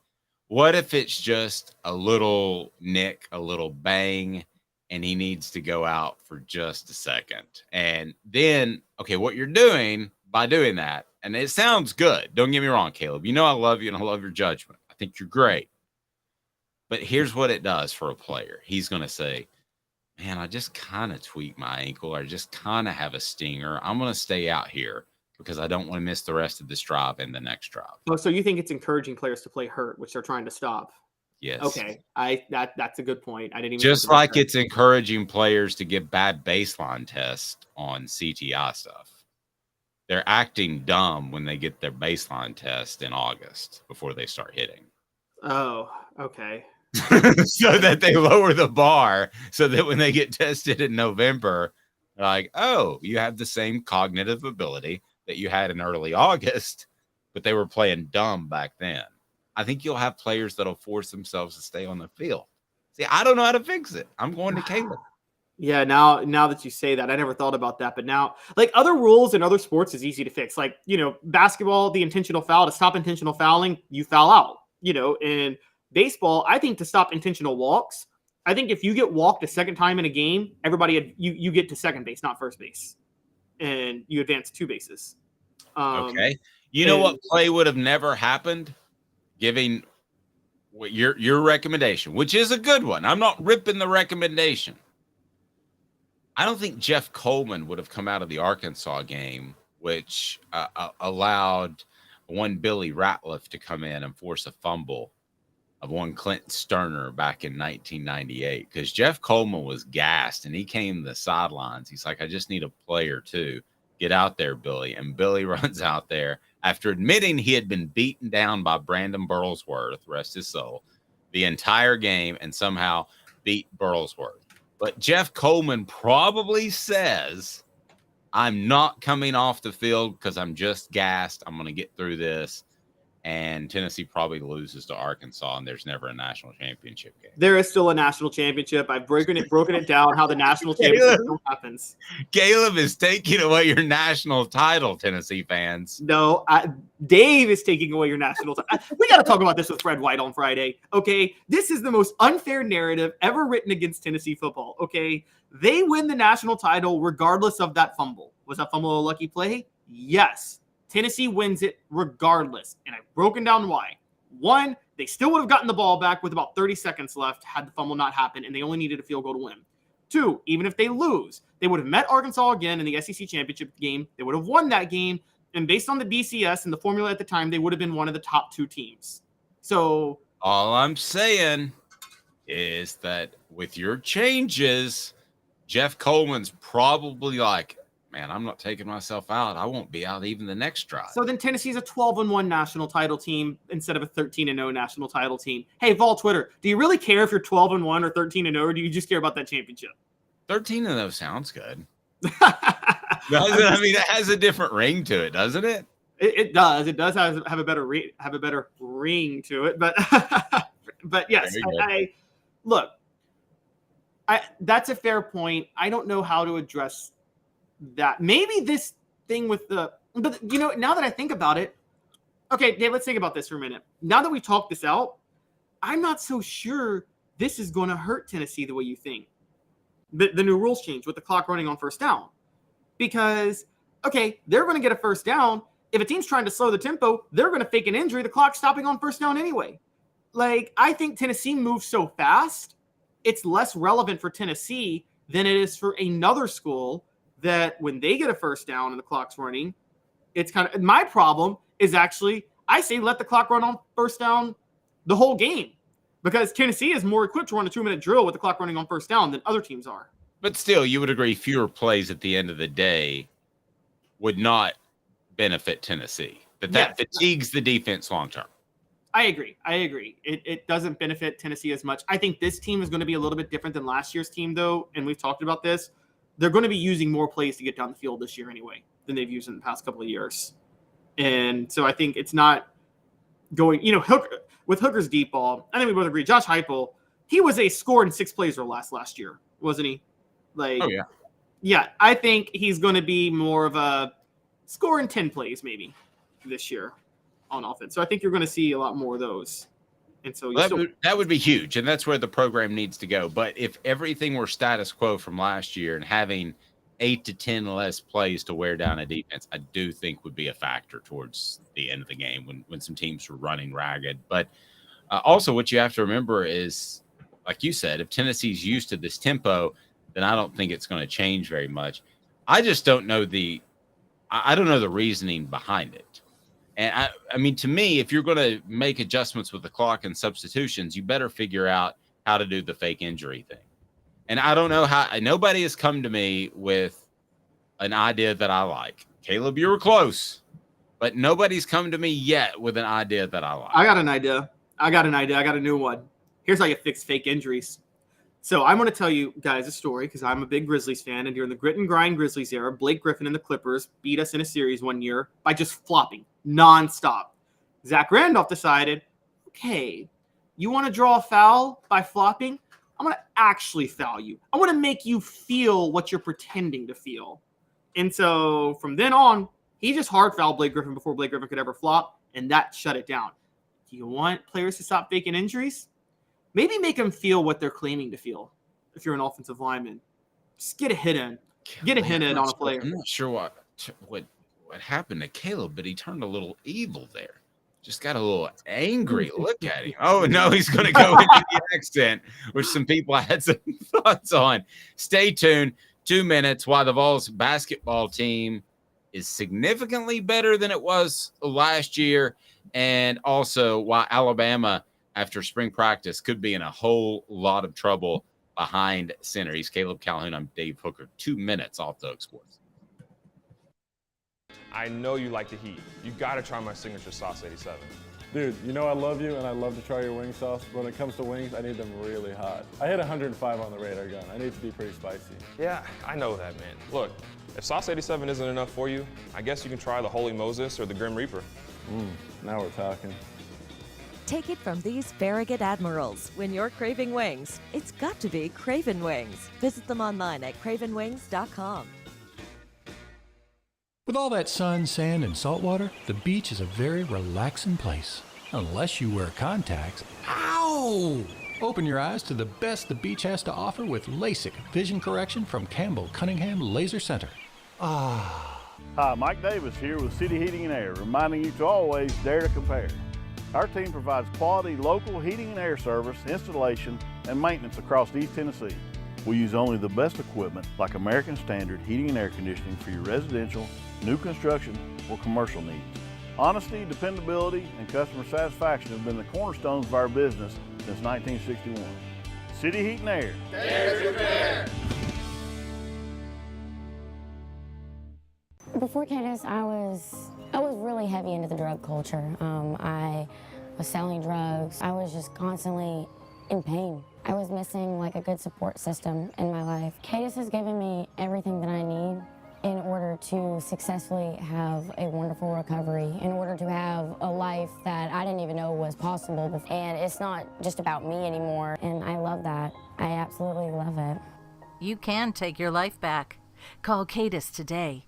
What if it's just a little nick, a little bang, and he needs to go out for just a second? And then, what you're doing by doing that, and it sounds good. Don't get me wrong, Caleb. You know I love you and I love your judgment. I think you're great. But here's what it does for a player. He's going to say, man, I just kind of tweaked my ankle or I just kind of have a stinger. I'm going to stay out here because I don't want to miss the rest of this drive and the next drive. Oh, so you think it's encouraging players to play hurt, which they're trying to stop? Yes. Okay. That's a good point. I didn't even just like it's encouraging players to get bad baseline tests on CTI stuff. They're acting dumb when they get their baseline test in August before they start hitting. Oh, okay. So that they lower the bar so that when they get tested in November, they're like, oh, you have the same cognitive ability that you had in early August, but they were playing dumb back then. I think you'll have players that'll force themselves to stay on the field. See, I don't know how to fix it. I'm going to Caleb. Yeah, now that you say that, I never thought about that. But now, like other rules in other sports is easy to fix. Like, basketball, the intentional foul, to stop intentional fouling, you foul out. In baseball, I think to stop intentional walks, I think if you get walked a second time in a game, everybody, you get to second base, not first base. And you advance 2 bases. Okay. You know what play would have never happened? Giving your recommendation, which is a good one. I'm not ripping the recommendation. I don't think Jeff Coleman would have come out of the Arkansas game, which allowed one Billy Ratliff to come in and force a fumble of one Clinton Sterner back in 1998, because Jeff Coleman was gassed and he came to the sidelines. He's like, I just need a play or two. Get out there, Billy. And Billy runs out there after admitting he had been beaten down by Brandon Burlsworth, rest his soul, the entire game and somehow beat Burlsworth. But Jeff Coleman probably says, I'm not coming off the field because I'm just gassed. I'm going to get through this. And Tennessee probably loses to Arkansas, and there's never a national championship game. There is still a national championship. I've broken it down how the national championship happens. Caleb is taking away your national title, Tennessee fans. No, Dave is taking away your national title. We got to talk about this with Fred White on Friday. Okay, this is the most unfair narrative ever written against Tennessee football. Okay, they win the national title regardless of that fumble. Was that fumble a lucky play? Yes. Tennessee wins it regardless. And I've broken down why. 1, they still would have gotten the ball back with about 30 seconds left had the fumble not happened, and they only needed a field goal to win. 2, even if they lose, they would have met Arkansas again in the SEC championship game. They would have won that game. And based on the BCS and the formula at the time, they would have been one of the top 2 teams. So All I'm saying is that with your changes, Jeff Coleman's probably like, man, I'm not taking myself out. I won't be out even the next drive. So then Tennessee's a 12-1 national title team instead of a 13-0 national title team. Hey, Vol Twitter, do you really care if you're 12-1 or 13-0, or do you just care about that championship? 13-0 sounds good. I mean, it has a different ring to it, doesn't it? It does. It does have a better ring to it. But but yes, that's a fair point. I don't know how to address that. Maybe this thing with but now that I think about it, okay, Dave, let's think about this for a minute. Now that we talked this out, I'm not so sure this is going to hurt Tennessee the way you think. The new rules change with the clock running on first down. Because, okay, they're going to get a first down. If a team's trying to slow the tempo, they're going to fake an injury. The clock's stopping on first down anyway. Like, I think Tennessee moves so fast, it's less relevant for Tennessee than it is for another school that when they get a first down and the clock's running, it's kind of – my problem is actually I say let the clock run on first down the whole game because Tennessee is more equipped to run a 2-minute drill with the clock running on first down than other teams are. But still, you would agree fewer plays at the end of the day would not benefit Tennessee. That fatigues the defense long term. I agree. It doesn't benefit Tennessee as much. I think this team is going to be a little bit different than last year's team, though, and we've talked about this. They're going to be using more plays to get down the field this year anyway than they've used in the past couple of years. And so I think it's not going, with Hooker's deep ball, I think we both agree, Josh Heupel, he was a score in 6 plays or less last year, wasn't he? Like, oh, yeah. Yeah, I think he's going to be more of a score in 10 plays maybe this year on offense. So I think you're going to see a lot more of those. And so that would be huge, and that's where the program needs to go. But if everything were status quo from last year and having 8 to 10 less plays to wear down a defense, I do think would be a factor towards the end of the game when some teams were running ragged. But also what you have to remember is, like you said, if Tennessee's used to this tempo, then I don't think it's going to change very much. I just don't know I don't know the reasoning behind it. And I mean, to me, if you're going to make adjustments with the clock and substitutions, you better figure out how to do the fake injury thing. And I don't know how. Nobody has come to me with an idea that I like. Caleb, you were close, but nobody's come to me yet with an idea that I like. I got an idea. I got a new one. Here's how you fix fake injuries. So I'm going to tell you guys a story because I'm a big Grizzlies fan. And during the grit and grind Grizzlies era, Blake Griffin and the Clippers beat us in a series one year by just flopping nonstop. Zach Randolph decided, okay, you want to draw a foul by flopping? I'm going to actually foul you. I want to make you feel what you're pretending to feel. And so from then on, he just hard fouled Blake Griffin before Blake Griffin could ever flop, and that shut it down. Do you want players to stop faking injuries? Maybe make them feel what they're claiming to feel. If you're an offensive lineman, just get a hit in. Get a hit in on a player. I'm not sure what happened to Caleb, but he turned a little evil there. Just got a little angry. Look at him. Oh, no, he's going to go into the accent, which some people had some thoughts on. Stay tuned. 2 minutes while the Vols basketball team is significantly better than it was last year, and also while Alabama, after spring practice, could be in a whole lot of trouble behind center. He's Caleb Caloun. I'm Dave Hooker. 2 minutes off the Hook Sports. I know you like the heat. You got to try my signature sauce 87. Dude, you know I love you and I love to try your wing sauce. But when it comes to wings, I need them really hot. I hit 105 on the radar gun. I need to be pretty spicy. Yeah, I know that, man. Look, if sauce 87 isn't enough for you, I guess you can try the Holy Moses or the Grim Reaper. Now we're talking. Take it from these Farragut Admirals. When you're craving wings, it's got to be Craven Wings. Visit them online at cravenwings.com. With all that sun, sand, and salt water, the beach is a very relaxing place. Unless you wear contacts. Ow! Open your eyes to the best the beach has to offer with LASIK vision correction from Campbell Cunningham Laser Center. Hi, Mike Davis here with City Heating and Air, reminding you to always dare to compare. Our team provides quality local heating and air service, installation, and maintenance across East Tennessee. We use only the best equipment like American Standard heating and air conditioning for your residential, new construction, or commercial needs. Honesty, dependability, and customer satisfaction have been the cornerstones of our business since 1961. City Heat and Air. There's your pair. Before Cadis, I was really heavy into the drug culture. I was selling drugs. I was just constantly in pain. I was missing like a good support system in my life. Cadis has given me everything that I need in order to successfully have a wonderful recovery, in order to have a life that I didn't even know was possible before. And it's not just about me anymore, and I love that. I absolutely love it. You can take your life back. Call Cadis today.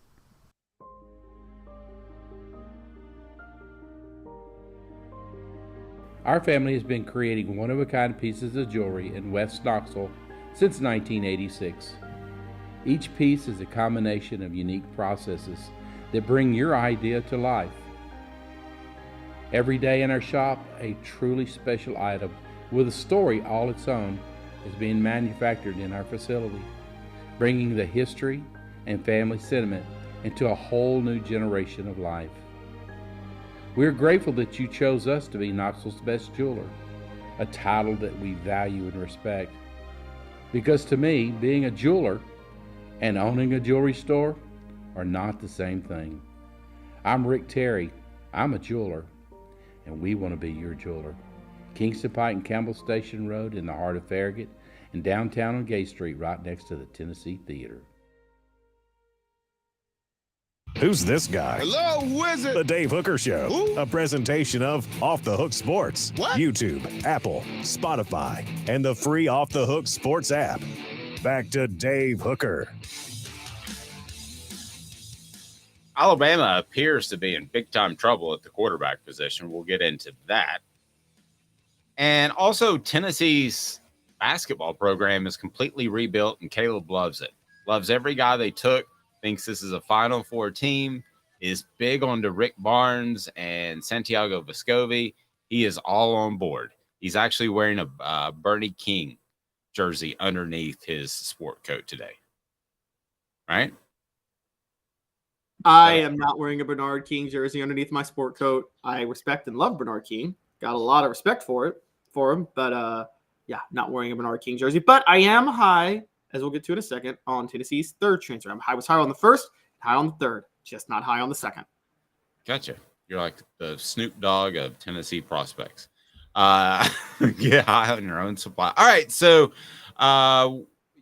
Our family has been creating one-of-a-kind pieces of jewelry in West Knoxville since 1986. Each piece is a combination of unique processes that bring your idea to life. Every day in our shop, a truly special item with a story all its own is being manufactured in our facility, bringing the history and family sentiment into a whole new generation of life. We are grateful that you chose us to be Knoxville's best jeweler, a title that we value and respect. Because to me, being a jeweler and owning a jewelry store are not the same thing. I'm Rick Terry. I'm a jeweler, and we want to be your jeweler. Kingston Pike and Campbell Station Road in the heart of Farragut, and downtown on Gay Street right next to the Tennessee Theater. Who's this guy? Hello, wizard. The Dave Hooker Show, Who? a presentation of Off the Hook Sports, What? YouTube, Apple, Spotify, and the free Off the Hook Sports app. Back to Dave Hooker. Alabama appears to be in big-time trouble at the quarterback position. We'll get into that. And also, Tennessee's basketball program is completely rebuilt, and Caleb loves it. Loves every guy they took, thinks this is a Final Four team, is big on to Rick Barnes and Santiago Vescovi. He is all on board. He's actually wearing a Bernie King jersey underneath his sport coat today. Right? I am not wearing a Bernard King jersey underneath my sport coat. I respect and love Bernard King. Got a lot of respect for him. But yeah, not wearing a Bernard King jersey. But I am high, as we'll get to in a second, on Tennessee's third transfer. I was high on the first, high on the third, just not high on the second. Gotcha. You're like the Snoop Dogg of Tennessee prospects. Get high on your own supply. All right, so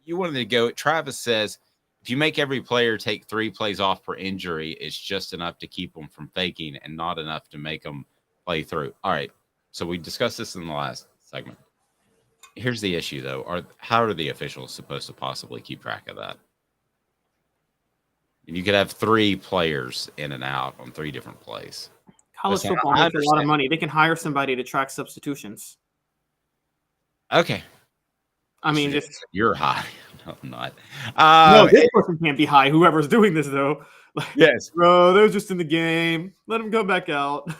you wanted to go. Travis says, if you make every player take 3 plays off per injury, it's just enough to keep them from faking and not enough to make them play through. All right, so we discussed this in the last segment. Here's the issue, though. How are the officials supposed to possibly keep track of that? And you could have 3 players in and out on 3 different plays. College football makes a lot of money. They can hire somebody to track substitutions. Okay. I mean, you're high. No, I'm not. No, this person can't be high. Whoever's doing this, though. Yes. Bro, they're just in the game. Let them go back out.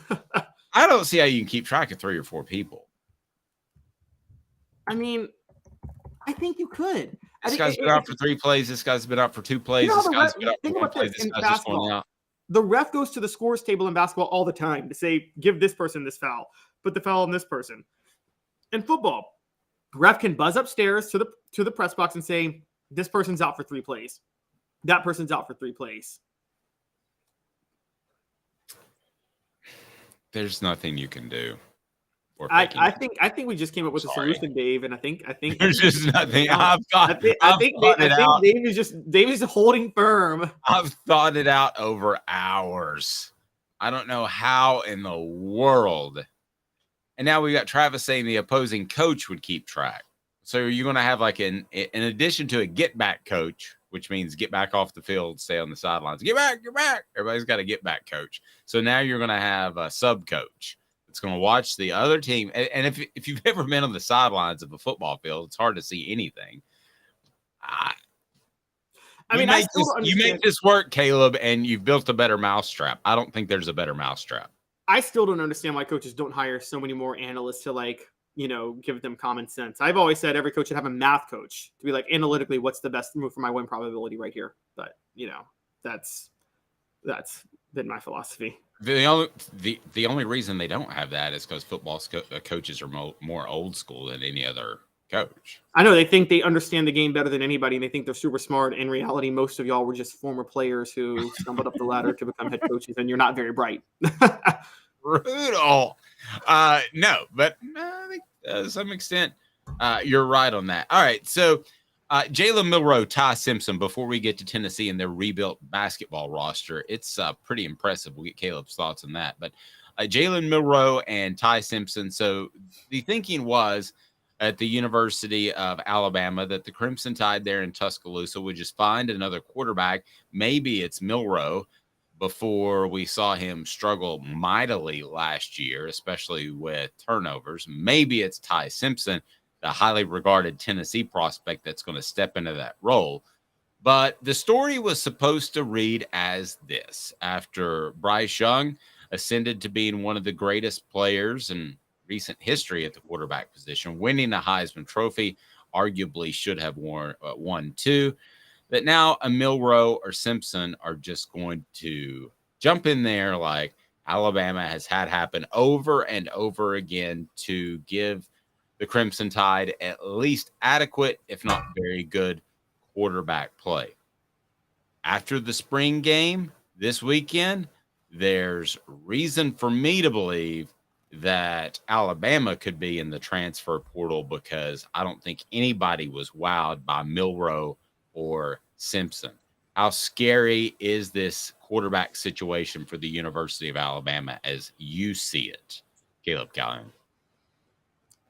I don't see how you can keep track of 3 or 4 people. I mean, I think you could. This guy's been out for 3 plays. This guy's been out for 2 plays. This guy's been out for 1 play. This guy's just going out. The ref goes to the scores table in basketball all the time to say, give this person this foul, put the foul on this person. In football, ref can buzz upstairs to the press box and say, this person's out for 3 plays. That person's out for 3 plays. There's nothing you can do. I think we just came up with a solution, Dave, and I think there's just nothing. I think Dave is just holding firm. I've thought it out over hours. I don't know how in the world. And now we got Travis saying the opposing coach would keep track. So you're going to have like in addition to a get back coach, which means get back off the field, stay on the sidelines. Get back. Everybody's got a get back coach. So now you're going to have a sub coach. It's going to watch the other team. And if you've ever been on the sidelines of a football field, it's hard to see anything. You make this work, Caleb, and you've built a better mousetrap. I don't think there's a better mousetrap. I still don't understand why coaches don't hire so many more analysts to give them common sense. I've always said every coach should have a math coach to be like, analytically, what's the best move for my win probability right here? But, that's been my philosophy. The only reason they don't have that is because football coaches are more old school than any other coach. I know they think they understand the game better than anybody, and they think they're super smart. In reality, most of y'all were just former players who stumbled up the ladder to become head coaches, and you're not very bright. Brutal. No, but I think to some extent you're right on that. All right, so Jalen Milroe, Ty Simpson, before we get to Tennessee and their rebuilt basketball roster, it's pretty impressive. We'll get Caleb's thoughts on that. But Jalen Milroe and Ty Simpson. So the thinking was at the University of Alabama that the Crimson Tide there in Tuscaloosa would just find another quarterback. Maybe it's Milroe, before we saw him struggle mightily last year, especially with turnovers. Maybe it's Ty Simpson, the highly regarded Tennessee prospect that's going to step into that role. But the story was supposed to read as this. After Bryce Young ascended to being one of the greatest players in recent history at the quarterback position, winning a Heisman Trophy, arguably should have won two, that now a Milroe or Simpson are just going to jump in there like Alabama has had happen over and over again to give the Crimson Tide at least adequate, if not very good, quarterback play. After the spring game this weekend, there's reason for me to believe that Alabama could be in the transfer portal because I don't think anybody was wowed by Milroe or Simpson. How scary is this quarterback situation for the University of Alabama as you see it, Caleb Caloun?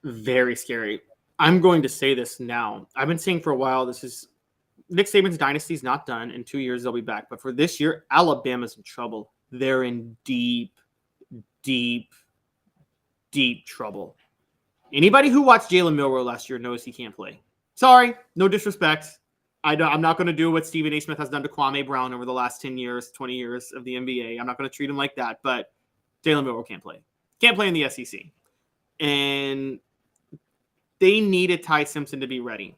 Very scary. I'm going to say this now. I've been saying for a while, this is Nick Saban's dynasty is not done. In 2 years, they'll be back. But for this year, Alabama's in trouble. They're in deep, deep, deep trouble. Anybody who watched Jalen Milroe last year knows he can't play. Sorry, no disrespect. I'm not going to do what Stephen A. Smith has done to Kwame Brown over the last 10 years, 20 years of the NBA. I'm not going to treat him like that. But Jalen Milroe can't play. Can't play in the SEC. And they needed Ty Simpson to be ready.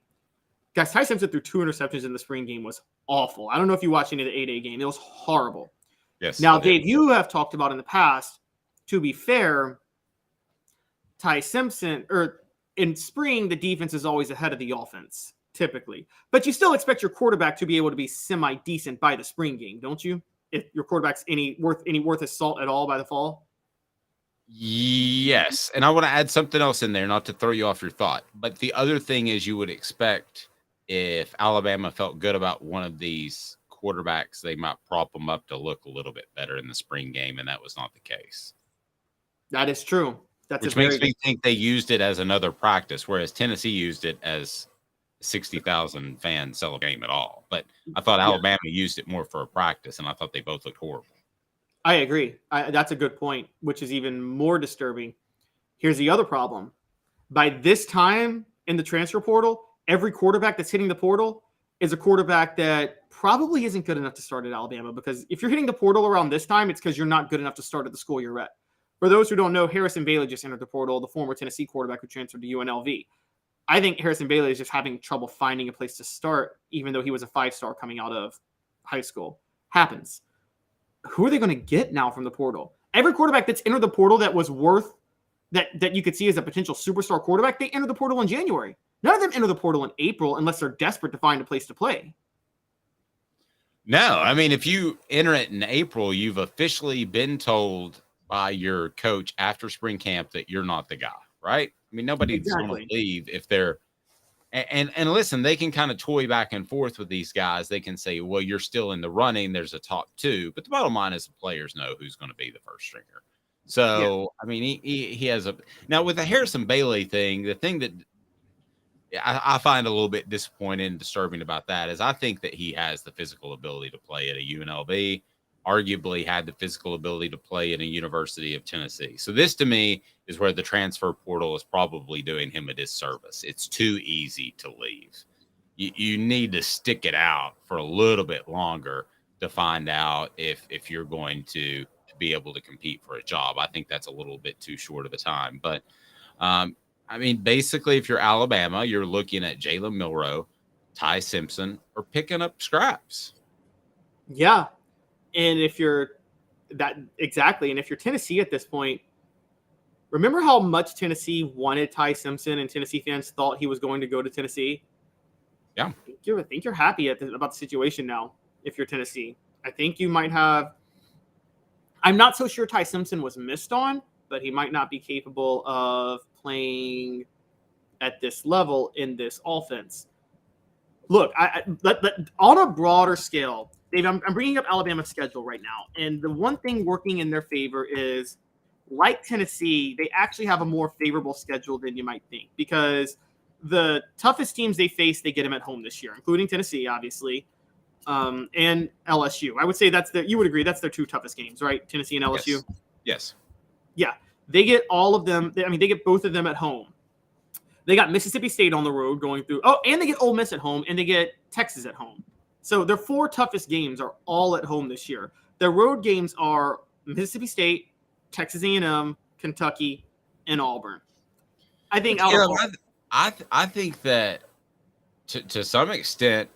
Guys, Ty Simpson threw 2 interceptions in the spring game was awful. I don't know if you watched any of the 8A game. It was horrible. Yes. Now, Dave, you have talked about in the past, to be fair, Ty Simpson, or in spring, the defense is always ahead of the offense, typically. But you still expect your quarterback to be able to be semi-decent by the spring game, don't you? If your quarterback's worth his salt at all by the fall? Yes. And I want to add something else in there, not to throw you off your thought. But the other thing is you would expect if Alabama felt good about one of these quarterbacks, they might prop them up to look a little bit better in the spring game. And that was not the case. That is true. Which makes me think they used it as another practice, whereas Tennessee used it as 60,000 fan celebrate game at all. But I thought Alabama used it more for a practice, and I thought they both looked horrible. I agree. That's a good point, which is even more disturbing. Here's the other problem. By this time in the transfer portal, every quarterback that's hitting the portal is a quarterback that probably isn't good enough to start at Alabama, because if you're hitting the portal around this time, it's because you're not good enough to start at the school you're at. For those who don't know, Harrison Bailey just entered the portal, the former Tennessee quarterback who transferred to UNLV. I think Harrison Bailey is just having trouble finding a place to start, even though he was a 5-star coming out of high school. Happens. Who are they going to get now from the portal? Every quarterback that's entered the portal that was worth, that you could see as a potential superstar quarterback, they entered the portal in January. None of them enter the portal in April unless they're desperate to find a place to play. No, I mean, if you enter it in April, you've officially been told by your coach after spring camp that you're not the guy, right? I mean, nobody's going to leave if they're and listen, they can kind of toy back and forth with these guys. They can say, well, you're still in the running. There's a top 2, but the bottom line is the players know who's going to be the first stringer. So, I mean, he has now with the Harrison Bailey thing, the thing that I find a little bit disappointing and disturbing about that is I think that he has the physical ability to play at a UNLV, arguably had the physical ability to play at a University of Tennessee. So this to me is where the transfer portal is probably doing him a disservice. It's too easy to leave. You need to stick it out for a little bit longer to find out if you're going to be able to compete for a job. I think that's a little bit too short of a time. But, I mean, basically, if you're Alabama, you're looking at Jalen Milroe, Ty Simpson, or picking up scraps. Yeah. And if you're That exactly. And if you're Tennessee at this point, remember how much Tennessee wanted Ty Simpson and Tennessee fans thought he was going to go to Tennessee? Yeah. I think you're happy about the situation now if you're Tennessee. I think you might have – I'm not so sure Ty Simpson was missed on, but he might not be capable of playing at this level in this offense. Look, on a broader scale, Dave, I'm bringing up Alabama's schedule right now, and the one thing working in their favor is, like Tennessee, they actually have a more favorable schedule than you might think, because the toughest teams they face, they get them at home this year, including Tennessee, obviously, and LSU. I would say you would agree that's their two toughest games, right? Tennessee and LSU? Yes. Yeah. They get all of them. They get both of them at home. They got Mississippi State on the road going through. Oh, and they get Ole Miss at home, and they get Texas at home. So their four toughest games are all at home this year. Their road games are Mississippi State, Texas A&M, Kentucky, and Auburn. I think I think that to some extent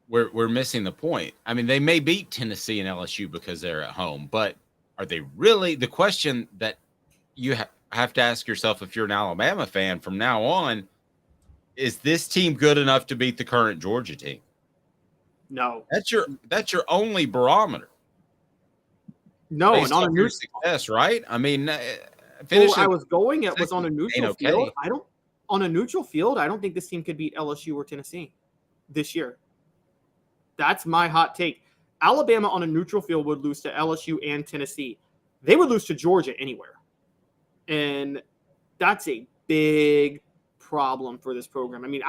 we're missing the point. I mean, they may beat Tennessee and LSU because they're at home, but are they really? The question that you have to ask yourself if you're an Alabama fan from now on, is this team good enough to beat the current Georgia team? No. That's your only barometer. No, based and on off a your new success, right? I mean, I was going. It was on a neutral okay. field. On a neutral field, I don't think this team could beat LSU or Tennessee this year. That's my hot take. Alabama on a neutral field would lose to LSU and Tennessee. They would lose to Georgia anywhere. And that's a big problem for this program. I mean,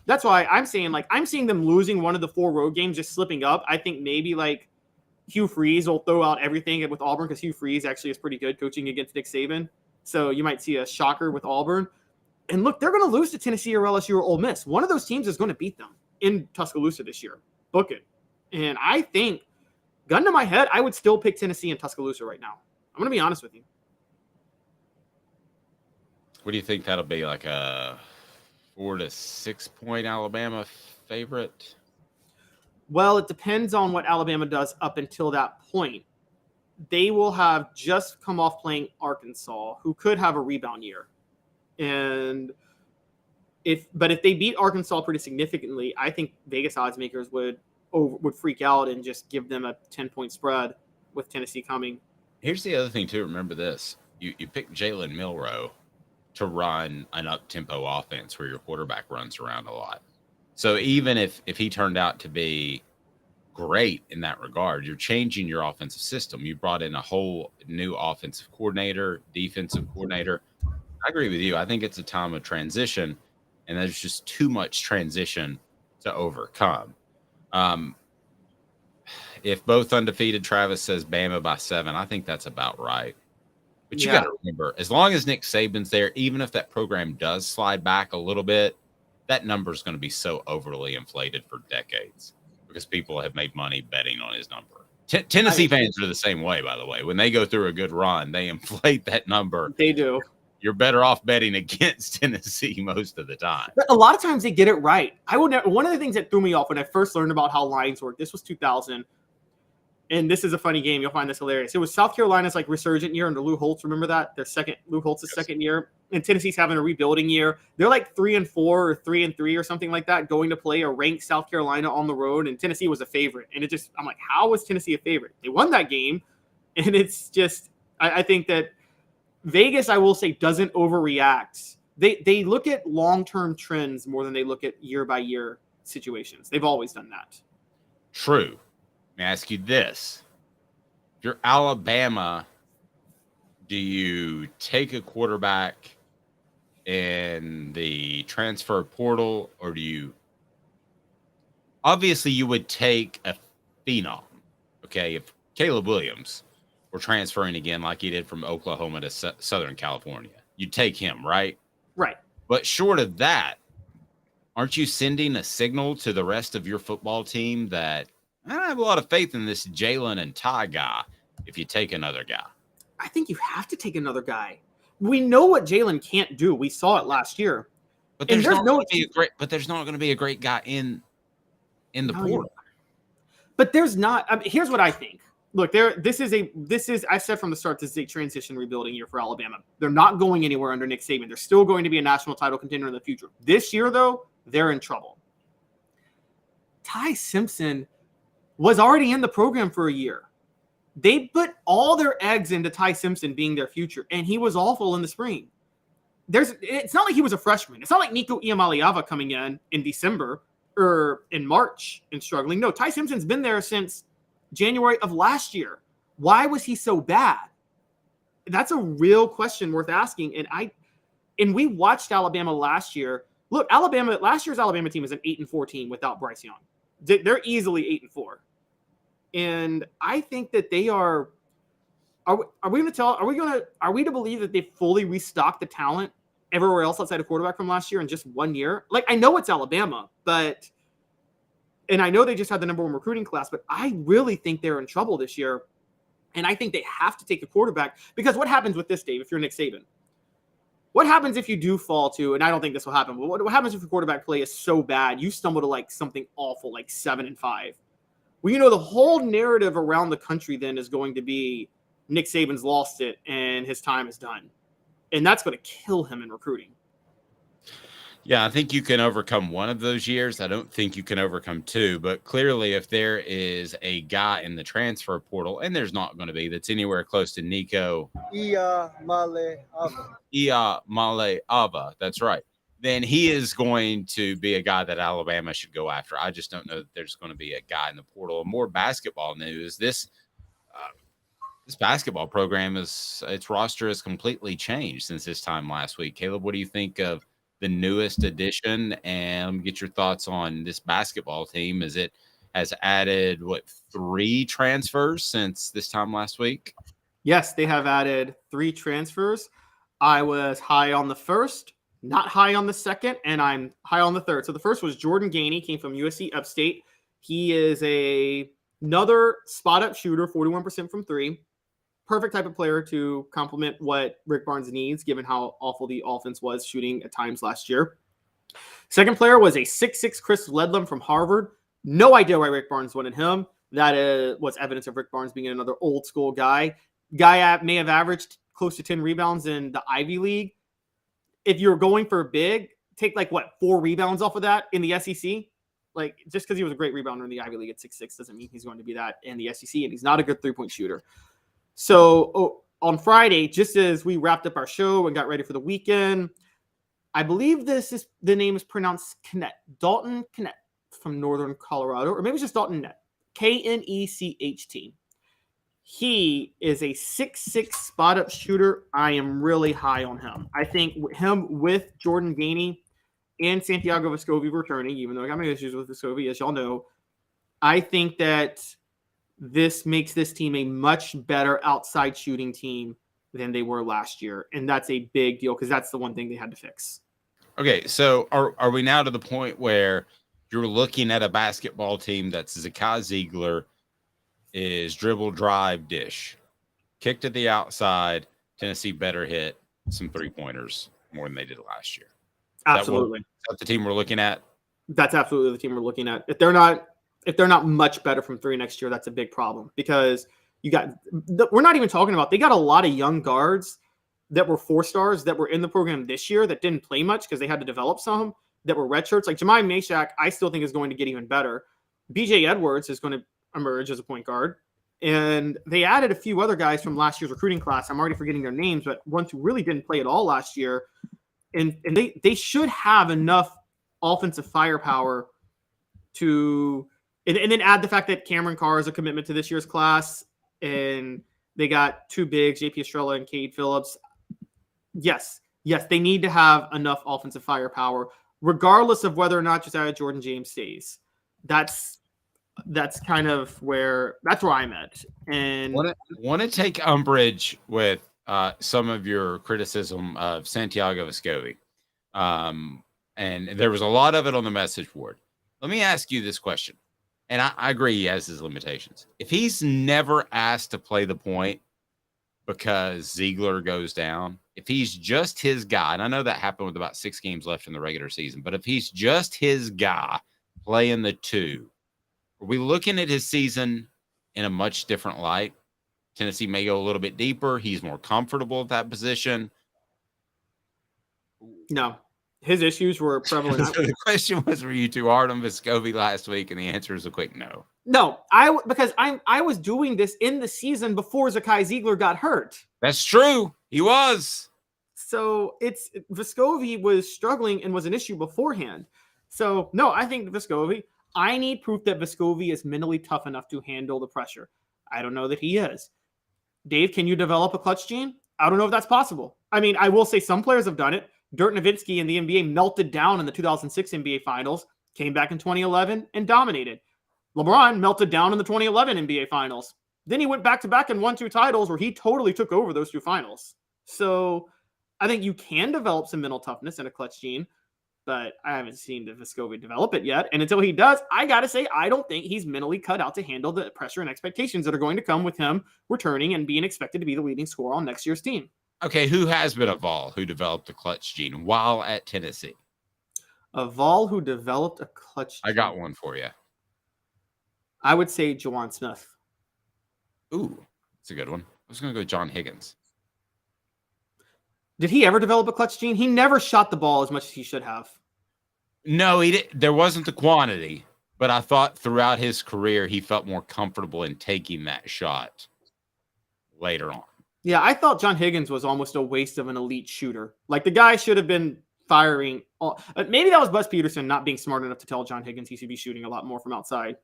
that's why I'm seeing them losing one of the four road games, just slipping up. I think maybe like Hugh Freeze will throw out everything with Auburn, because Hugh Freeze actually is pretty good coaching against Nick Saban. So you might see a shocker with Auburn. And look, they're going to lose to Tennessee or LSU or Ole Miss. One of those teams is going to beat them in Tuscaloosa this year. Book it. And I think, gun to my head, I would still pick Tennessee and Tuscaloosa right now. I'm going to be honest with you. What do you think that'll be, like a 4 to 6 point Alabama favorite? Well, it depends on what Alabama does up until that point. They will have just come off playing Arkansas, who could have a rebound year. And if they beat Arkansas pretty significantly, I think Vegas odds makers would freak out and just give them a 10-point spread with Tennessee coming. Here's the other thing too. Remember this: you pick Jalen Milroe to run an up-tempo offense where your quarterback runs around a lot. So even if he turned out to be great in that regard, you're changing your offensive system. You brought in a whole new offensive coordinator, defensive coordinator. I agree with you. I think it's a time of transition, and there's just too much transition to overcome. If both undefeated, Travis says Bama by 7, I think that's about right. But you got to remember, as long as Nick Saban's there, even if that program does slide back a little bit, that number is going to be so overly inflated for decades because people have made money betting on his number. Tennessee fans are the same way, by the way. When they go through a good run, they inflate that number. They do. You're better off betting against Tennessee most of the time. But a lot of times they get it right. One of the things that threw me off when I first learned about how lines work, this was 2000, and this is a funny game. You'll find this hilarious. It was South Carolina's like resurgent year under Lou Holtz. Remember that? Lou Holtz's second year, and Tennessee's having a rebuilding year. They're like 3-4 or 3-3 or something like that, going to play a ranked South Carolina on the road, and Tennessee was a favorite. And I'm like, how was Tennessee a favorite? They won that game, and it's just, I think that Vegas, I will say, doesn't overreact. They look at long-term trends more than they look at year-by-year situations. They've always done that. True. Let me ask you this. If you're Alabama, do you take a quarterback in the transfer portal, or do you – obviously you would take a phenom, okay? If Caleb Williams – we're transferring again like he did from Oklahoma to Southern California, you take him, right? Right. But short of that, aren't you sending a signal to the rest of your football team that I have a lot of faith in this Jalen and Ty guy if you take another guy? I think you have to take another guy. We know what Jalen can't do. We saw it last year. But there's not going to be a great guy in the portal. But there's not. I mean, here's what I think. look, this is I said from the start, this is a transition rebuilding year for Alabama. They're not going anywhere under Nick Saban. They're still going to be a national title contender in the future. This year, though, they're in trouble. Ty Simpson was already in the program for a year. They put all their eggs into Ty Simpson being their future, and he was awful in the spring. It's not like he was a freshman. It's not like Nico Iamaleava coming in December or in March and struggling. No, Ty Simpson's been there since January of last year. Why was he so bad? That's a real question worth asking. And we watched Alabama last year. Look, last year's Alabama team is an 8-4 team without Bryce Young. They're easily 8-4. And I think that they are we to believe that they fully restocked the talent everywhere else outside of quarterback from last year in just 1 year? Like, I know it's Alabama, and I know they just had the number 1 recruiting class, but I really think they're in trouble this year. And I think they have to take a quarterback, because what happens with this, Dave, if you're Nick Saban? What happens if you do fall to, and I don't think this will happen, but what happens if your quarterback play is so bad, you stumble to like something awful, like 7-5? Well, the whole narrative around the country then is going to be Nick Saban's lost it and his time is done. And that's going to kill him in recruiting. Yeah, I think you can overcome one of those years. I don't think you can overcome two. But clearly, if there is a guy in the transfer portal, and there's not going to be, that's anywhere close to Nico Iamaleava, that's right, then he is going to be a guy that Alabama should go after. I just don't know that there's going to be a guy in the portal. More basketball news. This basketball program its roster has completely changed since this time last week. Caleb, what do you think of the newest addition? And get your thoughts on this basketball team as it has added 3 transfers since this time last week? Yes, they have added 3 transfers. I was high on the first, not high on the second, and I'm high on the third. So the first was Jordan Gainey, came from USC Upstate. He is another spot-up shooter, 41% from 3. Perfect type of player to complement what Rick Barnes needs, given how awful the offense was shooting at times last year. Second player was a 6'6" Chris Ledlam from Harvard. No idea why Rick Barnes wanted him. That was evidence of Rick Barnes being another old school guy. Guy may have averaged close to 10 rebounds in the Ivy League. If you're going for big, take 4 rebounds off of that in the SEC. Just because he was a great rebounder in the Ivy League at 6'6" doesn't mean he's going to be that in the SEC, and he's not a good 3-point shooter. So on Friday, just as we wrapped up our show and got ready for the weekend, I believe the name is pronounced Knet, Dalton Knet from Northern Colorado, or maybe it's just Dalton Knet, Knecht. He is a 6'6" spot-up shooter. I am really high on him. I think him with Jordan Gainey and Santiago Vescovi returning, even though I got my issues with Vescovi, as y'all know, I think that this makes this team a much better outside shooting team than they were last year. And that's a big deal because that's the one thing they had to fix. Okay, so are we now to the point where you're looking at a basketball team that's Zakai Ziegler is dribble, drive, dish, kick to the outside, Tennessee better hit some 3-pointers more than they did last year? Absolutely. Is that the team we're looking at? That's absolutely the team we're looking at. If they're not much better from 3 next year, that's a big problem because we're not even talking about, they got a lot of young guards that were 4-stars that were in the program this year that didn't play much because they had to develop some that were redshirts. Like Jemai Mashak, I still think is going to get even better. BJ Edwards is going to emerge as a point guard. And they added a few other guys from last year's recruiting class. I'm already forgetting their names, but ones who really didn't play at all last year. And they should have enough offensive firepower to and then add the fact that Cameron Carr is a commitment to this year's class, and they got 2 bigs, JP Estrella and Cade Phillips. Yes, they need to have enough offensive firepower, regardless of whether or not Josiah Jordan James stays. That's kind of where I'm at. And want to take umbrage with some of your criticism of Santiago Vescovi. And there was a lot of it on the message board. Let me ask you this question. And I agree he has his limitations. If he's never asked to play the point because Ziegler goes down, if he's just his guy, and I know that happened with about 6 games left in the regular season, but if he's just his guy playing the 2, are we looking at his season in a much different light. Tennessee may go a little bit deeper. He's more comfortable at that position. No, his issues were prevalent. So the question was, were you too hard on Vescovi last week? And the answer is a quick no. No, because I was doing this in the season before Zakai Ziegler got hurt. That's true. He was. So Vescovi was struggling and was an issue beforehand. So no, I think Vescovi, I need proof that Vescovi is mentally tough enough to handle the pressure. I don't know that he is. Dave, can you develop a clutch gene? I don't know if that's possible. I mean, I will say some players have done it. Dirk Nowitzki in the NBA melted down in the 2006 NBA Finals, came back in 2011 and dominated. LeBron melted down in the 2011 NBA Finals. Then he went back-to-back and won 2 titles where he totally took over those 2 finals. So I think you can develop some mental toughness in a clutch gene, but I haven't seen Vescovi develop it yet. And until he does, I got to say, I don't think he's mentally cut out to handle the pressure and expectations that are going to come with him returning and being expected to be the leading scorer on next year's team. Okay, who has been a Vol who developed the clutch gene while at Tennessee? A Vol who developed a clutch gene. I got one for you. I would say Juwan Smith. Ooh, that's a good one. I was going to go John Higgins. Did he ever develop a clutch gene? He never shot the ball as much as he should have. No, he did. There wasn't the quantity, but I thought throughout his career, he felt more comfortable in taking that shot later on. Yeah, I thought John Higgins was almost a waste of an elite shooter. Like, the guy should have been firing. Maybe that was Buzz Peterson not being smart enough to tell John Higgins he should be shooting a lot more from outside.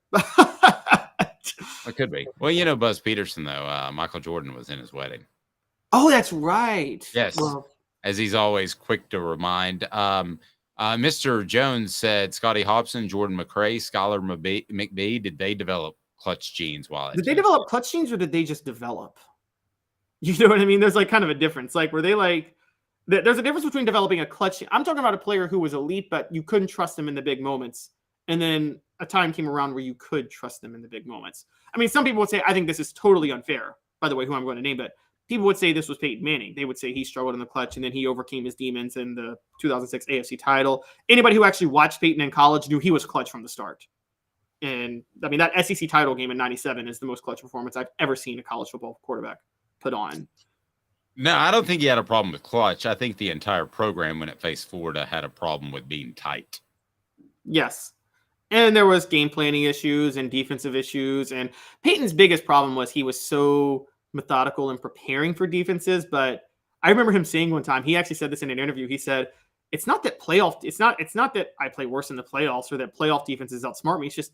It could be. Well, you know, Buzz Peterson, though, Michael Jordan was in his wedding. Oh, that's right. Yes. Well, as he's always quick to remind. Mr. Jones said Scotty Hobson, Jordan McRae, Skylar McBee, did they develop clutch genes while did they develop clutch genes or did they just develop? You know what I mean? There's like kind of a difference. Like, were they like, there's a difference between developing a clutch. I'm talking about a player who was elite, but you couldn't trust him in the big moments. And then a time came around where you could trust them in the big moments. I mean, some people would say, I think this is totally unfair, by the way, who I'm going to name, but people would say this was Peyton Manning. They would say he struggled in the clutch and then he overcame his demons in the 2006 AFC title. Anybody who actually watched Peyton in college knew he was clutch from the start. And I mean, that SEC title game in 97 is the most clutch performance I've ever seen a college football quarterback put on. No, I don't think he had a problem with clutch. I think the entire program, when it faced Florida, had a problem with being tight. Yes. And there was game planning issues and defensive issues. And Peyton's biggest problem was he was so methodical in preparing for defenses. But I remember him saying one time, he actually said this in an interview. He said, it's not that I play worse in the playoffs or that playoff defenses outsmart me. It's just,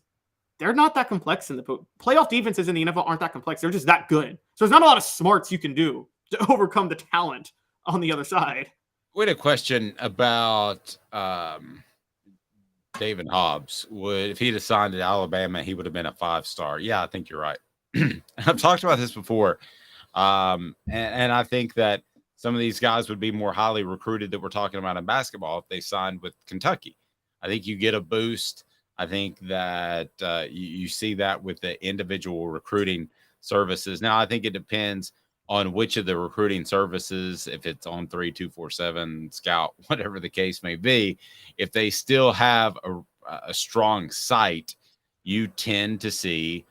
they're not that complex in the playoff defenses in the NFL aren't that complex. They're just that good. So there's not a lot of smarts you can do to overcome the talent on the other side. We had a question about David Hobbs. If he'd assigned at Alabama, he would have been a 5-star. Yeah, I think you're right. I've talked about this before. And I think that some of these guys would be more highly recruited that we're talking about in basketball if they signed with Kentucky. I think you get a boost. I think that you see that with the individual recruiting services. Now, I think it depends on which of the recruiting services, if it's on 3247, Scout, whatever the case may be, if they still have a strong site, you tend to see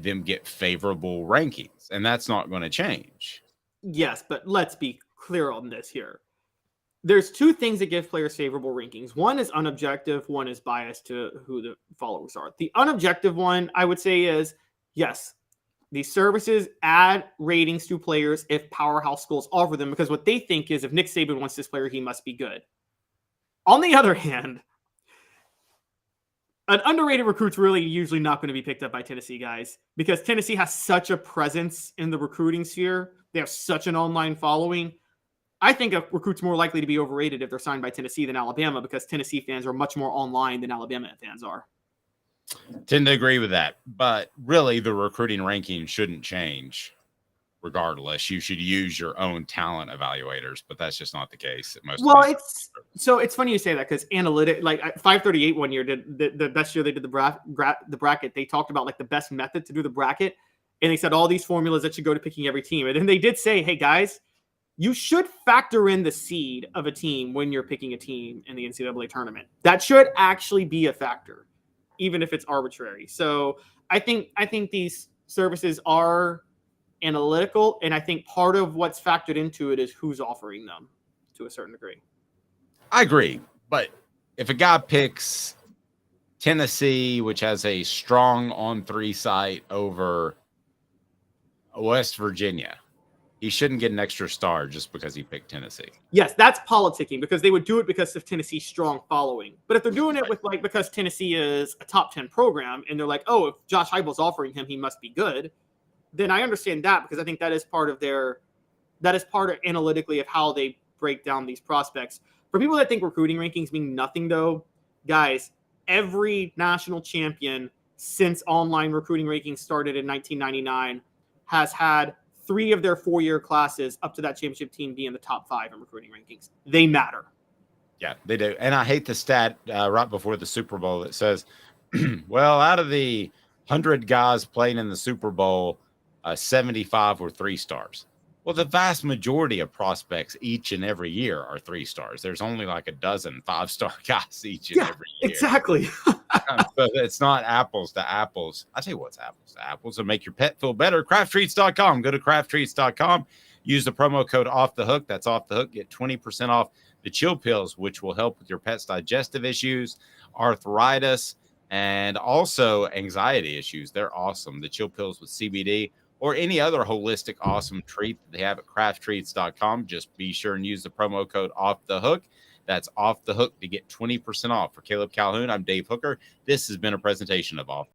them get favorable rankings, and that's not going to change. Yes, but let's be clear on this here. There's 2 things that give players favorable rankings. One is unobjective, one is biased to who the followers are. The unobjective one, I would say, is yes, these services add ratings to players if powerhouse schools offer them, because what they think is if Nick Saban wants this player, he must be good. On the other hand, an underrated recruit's really usually not going to be picked up by Tennessee guys because Tennessee has such a presence in the recruiting sphere. They have such an online following. I think a recruit's more likely to be overrated if they're signed by Tennessee than Alabama because Tennessee fans are much more online than Alabama fans are. Tend to agree with that. But really, the recruiting ranking shouldn't change regardless. You should use your own talent evaluators, but that's just not the case. It's funny you say that because analytic, like 538 one year did the best year they did the bracket. They talked about like the best method to do the bracket. And they said all these formulas that should go to picking every team. And then they did say, hey guys, you should factor in the seed of a team when you're picking a team in the NCAA tournament. That should actually be a factor, even if it's arbitrary. So I think these services are analytical, and I think part of what's factored into it is who's offering them to a certain degree. I agree, but if a guy picks Tennessee, which has a strong on-3 site, over West Virginia, he shouldn't get an extra star just because he picked Tennessee. Yes, that's politicking, because they would do it because of Tennessee's strong following. But if they're doing it with because Tennessee is a top 10 program and they're like, oh, if Josh Heupel's offering him, he must be good, then I understand that, because I think that is part of analytically of how they break down these prospects. For people that think recruiting rankings mean nothing, though, guys, every national champion since online recruiting rankings started in 1999 has had 3 of their 4-year classes up to that championship team be in the top 5 in recruiting rankings. They matter. Yeah, they do. And I hate the stat right before the Super Bowl that says, well, out of the 100 guys playing in the Super Bowl, 75 were 3 stars. Well, the vast majority of prospects each and every year are 3 stars. There's only like a dozen 5-star guys each and every year. Exactly. So it's not apples to apples. I tell you what's apples to apples to make your pet feel better. Crafttreats.com. Go to crafttreats.com. Use the promo code Off the Hook. That's Off the Hook. Get 20% off the chill pills, which will help with your pet's digestive issues, arthritis, and also anxiety issues. They're awesome. The chill pills with CBD or any other holistic awesome treat that they have at crafttreats.com. Just be sure and use the promo code Off the Hook. That's Off the Hook to get 20% off. For Caleb Calhoun, I'm Dave Hooker. This has been a presentation of Off